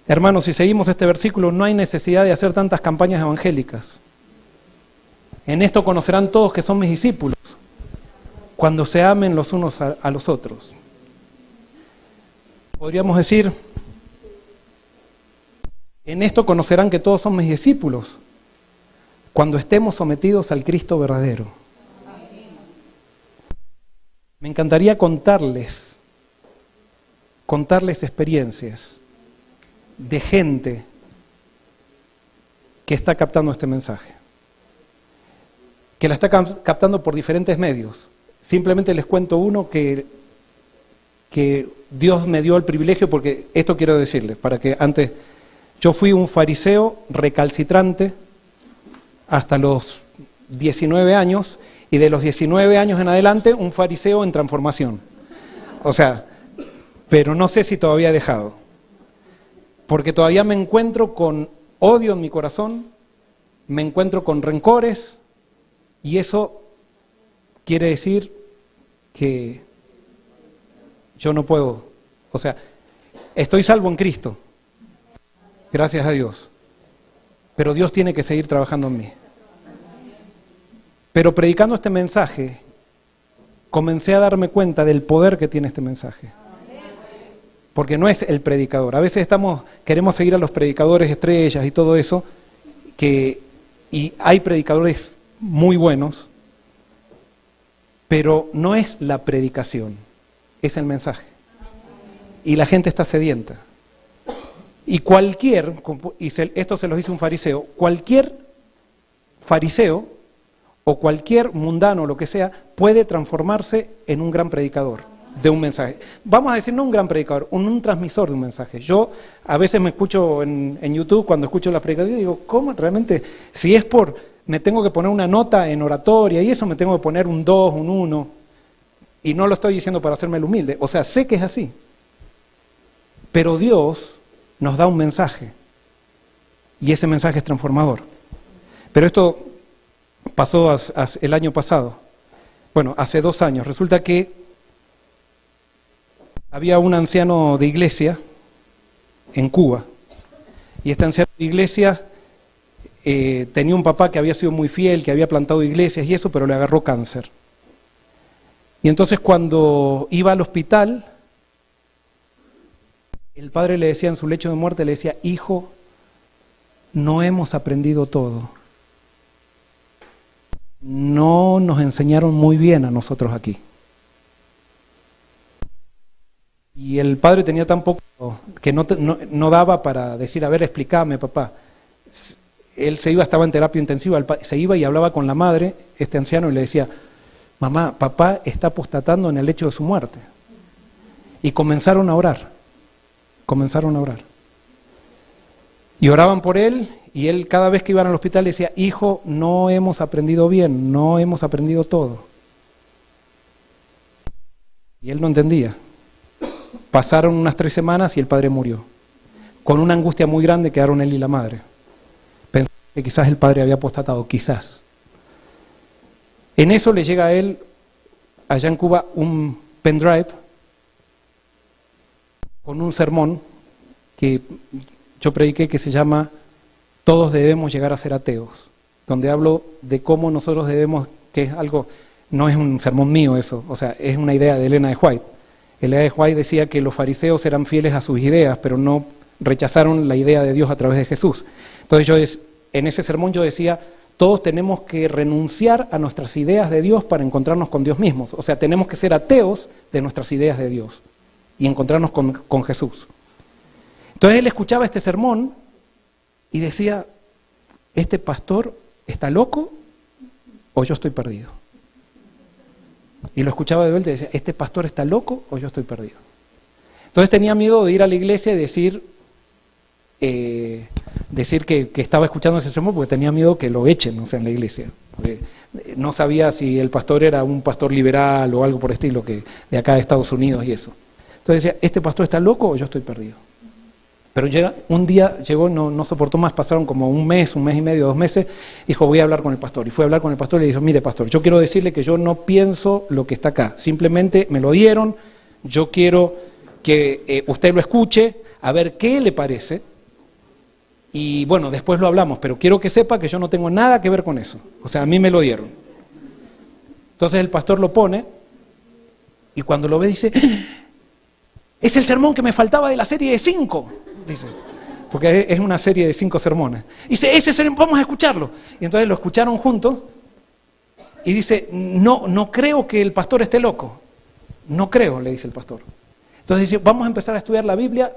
Hermanos, si seguimos este versículo, no hay necesidad de hacer tantas campañas evangélicas. En esto conocerán todos que son mis discípulos, cuando se amen los unos a los otros. Podríamos decir, en esto conocerán que todos son mis discípulos, cuando estemos sometidos al Cristo verdadero. Me encantaría contarles experiencias de gente que está captando este mensaje, que la está captando por diferentes medios. Simplemente les cuento uno que Dios me dio el privilegio, porque esto quiero decirles, para que antes, yo fui un fariseo recalcitrante hasta los 19 años, y de los 19 años en adelante un fariseo en transformación. O sea, pero no sé si todavía he dejado. Porque todavía me encuentro con odio en mi corazón, me encuentro con rencores, y eso quiere decir que yo no puedo. O sea, estoy salvo en Cristo, gracias a Dios, pero Dios tiene que seguir trabajando en mí. Pero predicando este mensaje, comencé a darme cuenta del poder que tiene este mensaje. Porque no es el predicador. A veces queremos seguir a los predicadores estrellas y todo eso, y hay predicadores muy buenos, pero no es la predicación, es el mensaje. Y la gente está sedienta. Y esto se lo dice un fariseo, cualquier fariseo o cualquier mundano, lo que sea, puede transformarse en un gran predicador de un mensaje. Vamos a decir, no un gran predicador, un transmisor de un mensaje. Yo a veces me escucho en YouTube, cuando escucho la predicación, digo, ¿cómo realmente? Si es me tengo que poner una nota en oratoria y eso, me tengo que poner un 2, un 1, y no lo estoy diciendo para hacerme el humilde, o sea, sé que es así. Pero Dios nos da un mensaje, y ese mensaje es transformador. Pero esto pasó el año pasado, bueno, hace 2 años. Resulta que había un anciano de iglesia en Cuba, y este anciano de iglesia tenía un papá que había sido muy fiel, que había plantado iglesias y eso, pero le agarró cáncer. Y entonces cuando iba al hospital, el padre le decía en su lecho de muerte, le decía, hijo, no hemos aprendido todo. No nos enseñaron muy bien a nosotros aquí. Y el padre tenía tan poco que no daba para decir, a ver, explícame, papá. Él estaba en terapia intensiva, se iba y hablaba con la madre, este anciano, y le decía, mamá, papá está apostatando en el lecho de su muerte. Y comenzaron a orar. Y oraban por él, y él cada vez que iban al hospital decía, hijo, no hemos aprendido bien, no hemos aprendido todo. Y él no entendía. Pasaron unas 3 semanas y el padre murió. Con una angustia muy grande quedaron él y la madre. Pensaron que quizás el padre había apostatado, quizás. En eso le llega a él, allá en Cuba, un pendrive con un sermón que yo prediqué que se llama Todos debemos llegar a ser ateos, donde hablo de cómo nosotros debemos, que es algo, no es un sermón mío eso, o sea, es una idea de Elena de White. Elena de White decía que los fariseos eran fieles a sus ideas, pero no rechazaron la idea de Dios a través de Jesús. Entonces en ese sermón yo decía, todos tenemos que renunciar a nuestras ideas de Dios para encontrarnos con Dios mismos. O sea, tenemos que ser ateos de nuestras ideas de Dios y encontrarnos con Jesús. Entonces él escuchaba este sermón y decía, ¿este pastor está loco o yo estoy perdido? Y lo escuchaba de vuelta y decía, ¿este pastor está loco o yo estoy perdido? Entonces tenía miedo de ir a la iglesia y decir que estaba escuchando ese sermón porque tenía miedo que lo echen, o sea, en la iglesia. Porque no sabía si el pastor era un pastor liberal o algo por el estilo, que de acá de Estados Unidos y eso. Entonces decía, ¿este pastor está loco o yo estoy perdido? Pero un día llegó, no soportó más, pasaron como un mes y medio, 2 meses, dijo, voy a hablar con el pastor. Y fue a hablar con el pastor y le dijo, mire pastor, yo quiero decirle que yo no pienso lo que está acá, simplemente me lo dieron, yo quiero que usted lo escuche, a ver qué le parece, y bueno, después lo hablamos, pero quiero que sepa que yo no tengo nada que ver con eso, o sea, a mí me lo dieron. Entonces el pastor lo pone, y cuando lo ve dice, es el sermón que me faltaba de la serie de 5, dice, porque es una serie de 5 sermones. Dice, ese sermón, vamos a escucharlo. Y entonces lo escucharon juntos, y dice, no creo que el pastor esté loco, no creo, le dice el pastor. Entonces dice, vamos a empezar a estudiar la Biblia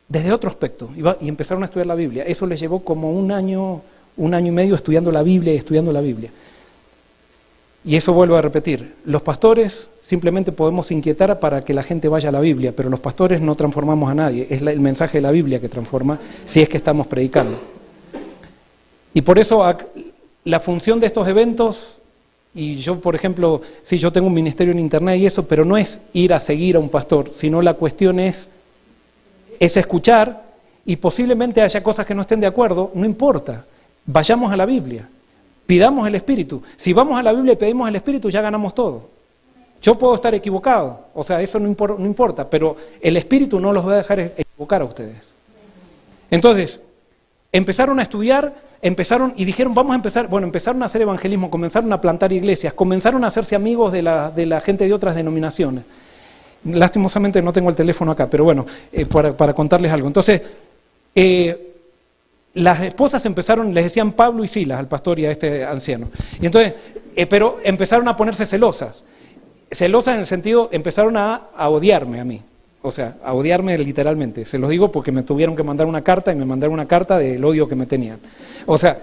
desde otro aspecto, y empezaron a estudiar la Biblia. Eso les llevó como un año y medio estudiando la Biblia. Y eso vuelvo a repetir, los pastores simplemente podemos inquietar para que la gente vaya a la Biblia, pero los pastores no transformamos a nadie, es el mensaje de la Biblia que transforma si es que estamos predicando. Y por eso la función de estos eventos Y yo, por ejemplo, sí, yo tengo un ministerio en internet y eso, pero no es ir a seguir a un pastor, sino la cuestión es escuchar, y posiblemente haya cosas que no estén de acuerdo, no importa, vayamos a la Biblia, pidamos el Espíritu. Si vamos a la Biblia y pedimos el Espíritu, ya ganamos todo. Yo puedo estar equivocado, o sea, eso no importa, pero el Espíritu no los va a dejar equivocar a ustedes. Entonces, empezaron a estudiar, y dijeron, vamos a empezar, bueno, empezaron a hacer evangelismo, comenzaron a plantar iglesias, comenzaron a hacerse amigos de la gente de otras denominaciones. Lastimosamente no tengo el teléfono acá, pero bueno, para contarles algo. Entonces, las esposas empezaron, les decían Pablo y Silas al pastor y a este anciano. Y entonces, pero empezaron a ponerse celosas. Celosas en el sentido, empezaron a odiarme a mí, o sea, a odiarme literalmente. Se los digo porque me tuvieron que mandar una carta y me mandaron una carta del odio que me tenían. O sea,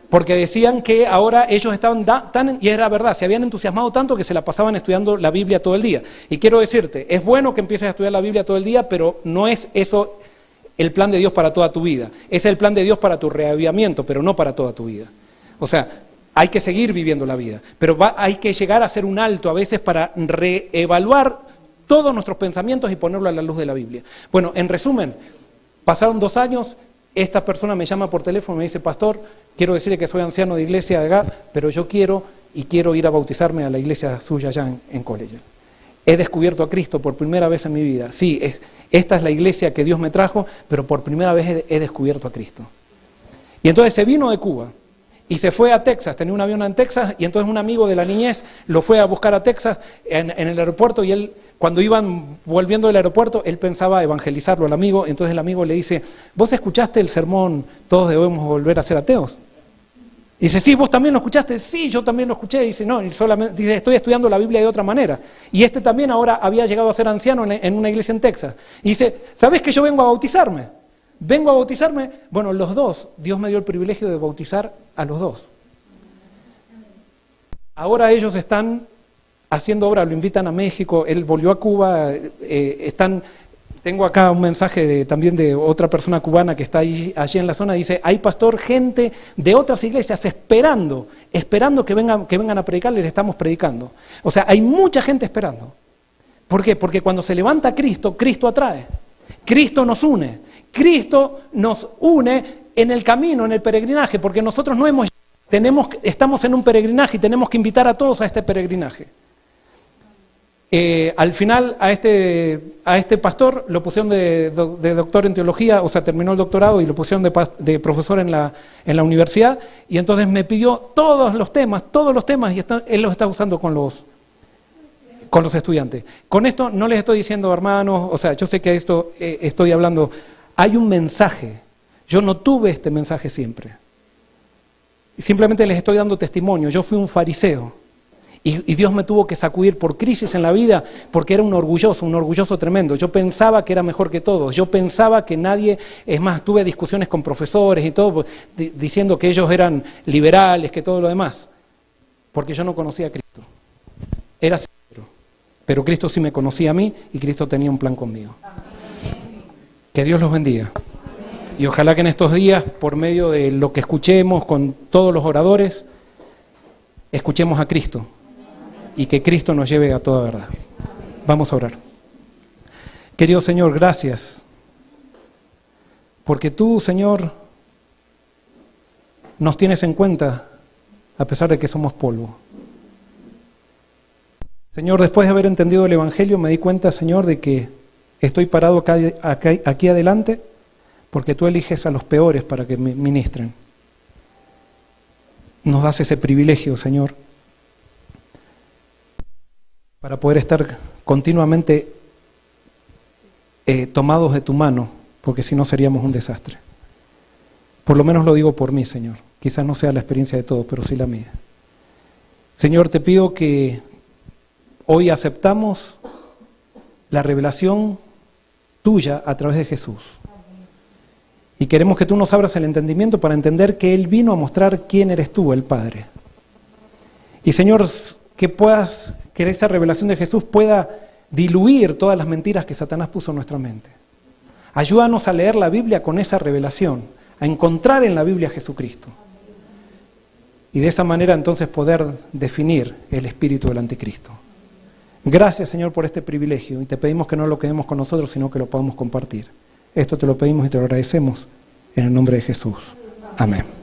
porque decían que ahora ellos estaban y era verdad, se habían entusiasmado tanto que se la pasaban estudiando la Biblia todo el día. Y quiero decirte, es bueno que empieces a estudiar la Biblia todo el día, pero no es eso el plan de Dios para toda tu vida. Es el plan de Dios para tu reavivamiento, pero no para toda tu vida. O sea, hay que seguir viviendo la vida, pero hay que llegar a hacer un alto a veces para reevaluar todos nuestros pensamientos y ponerlo a la luz de la Biblia. Bueno, en resumen, pasaron 2 años, esta persona me llama por teléfono y me dice, pastor, quiero decirle que soy anciano de iglesia de acá, pero yo quiero ir a bautizarme a la iglesia suya allá en College. He descubierto a Cristo por primera vez en mi vida. Sí, esta es la iglesia que Dios me trajo, pero por primera vez he descubierto a Cristo. Y entonces se vino de Cuba y se fue a Texas, tenía un avión en Texas, y entonces un amigo de la niñez lo fue a buscar a Texas en el aeropuerto, y él, cuando iban volviendo del aeropuerto, él pensaba evangelizarlo al amigo, entonces el amigo le dice, ¿vos escuchaste el sermón, todos debemos volver a ser ateos? Y dice, sí, ¿vos también lo escuchaste? Sí, yo también lo escuché. Y dice, no, dice, estoy estudiando la Biblia de otra manera. Y este también ahora había llegado a ser anciano en una iglesia en Texas. Y dice, ¿sabés que yo vengo a bautizarme? Vengo a bautizarme. Bueno, los dos, Dios me dio el privilegio de bautizar a los dos. Ahora ellos están haciendo obra, lo invitan a México, él volvió a Cuba, tengo acá un mensaje también de otra persona cubana que está allí en la zona, dice, hay pastor, gente de otras iglesias esperando que vengan a predicar, les estamos predicando. O sea, hay mucha gente esperando. ¿Por qué? Porque cuando se levanta Cristo, Cristo atrae. Cristo nos une. Cristo nos une en el camino, en el peregrinaje, porque nosotros estamos en un peregrinaje y tenemos que invitar a todos a este peregrinaje. Al final a este pastor lo pusieron de doctor en teología, o sea, terminó el doctorado y lo pusieron de profesor en la universidad, y entonces me pidió todos los temas, y él los está usando con los estudiantes. Con esto no les estoy diciendo, hermanos, o sea, yo sé que esto estoy hablando, hay un mensaje, yo no tuve este mensaje siempre, simplemente les estoy dando testimonio, yo fui un fariseo, y Dios me tuvo que sacudir por crisis en la vida, porque era un orgulloso tremendo. Yo pensaba que era mejor que todos, yo pensaba que nadie, es más, tuve discusiones con profesores y todo, diciendo que ellos eran liberales, que todo lo demás, porque yo no conocía a Cristo. Era sincero, pero Cristo sí me conocía a mí y Cristo tenía un plan conmigo. Que Dios los bendiga. Y ojalá que en estos días, por medio de lo que escuchemos con todos los oradores, escuchemos a Cristo. Y que Cristo nos lleve a toda verdad. Vamos a orar. Querido Señor, gracias. Porque tú, Señor, nos tienes en cuenta a pesar de que somos polvo. Señor, después de haber entendido el Evangelio, me di cuenta, Señor, de que estoy parado aquí adelante porque tú eliges a los peores para que me ministren. Nos das ese privilegio, Señor, para poder estar continuamente tomados de tu mano, porque si no seríamos un desastre. Por lo menos lo digo por mí, Señor. Quizás no sea la experiencia de todos, pero sí la mía. Señor, te pido que hoy aceptamos la revelación tuya a través de Jesús. Y queremos que tú nos abras el entendimiento para entender que Él vino a mostrar quién eres tú, el Padre. Y Señor, que esa revelación de Jesús pueda diluir todas las mentiras que Satanás puso en nuestra mente. Ayúdanos a leer la Biblia con esa revelación, a encontrar en la Biblia a Jesucristo. y de esa manera entonces poder definir el espíritu del anticristo. Gracias, Señor, por este privilegio, y te pedimos que no lo quedemos con nosotros, sino que lo podamos compartir. Esto te lo pedimos y te lo agradecemos en el nombre de Jesús. Amén.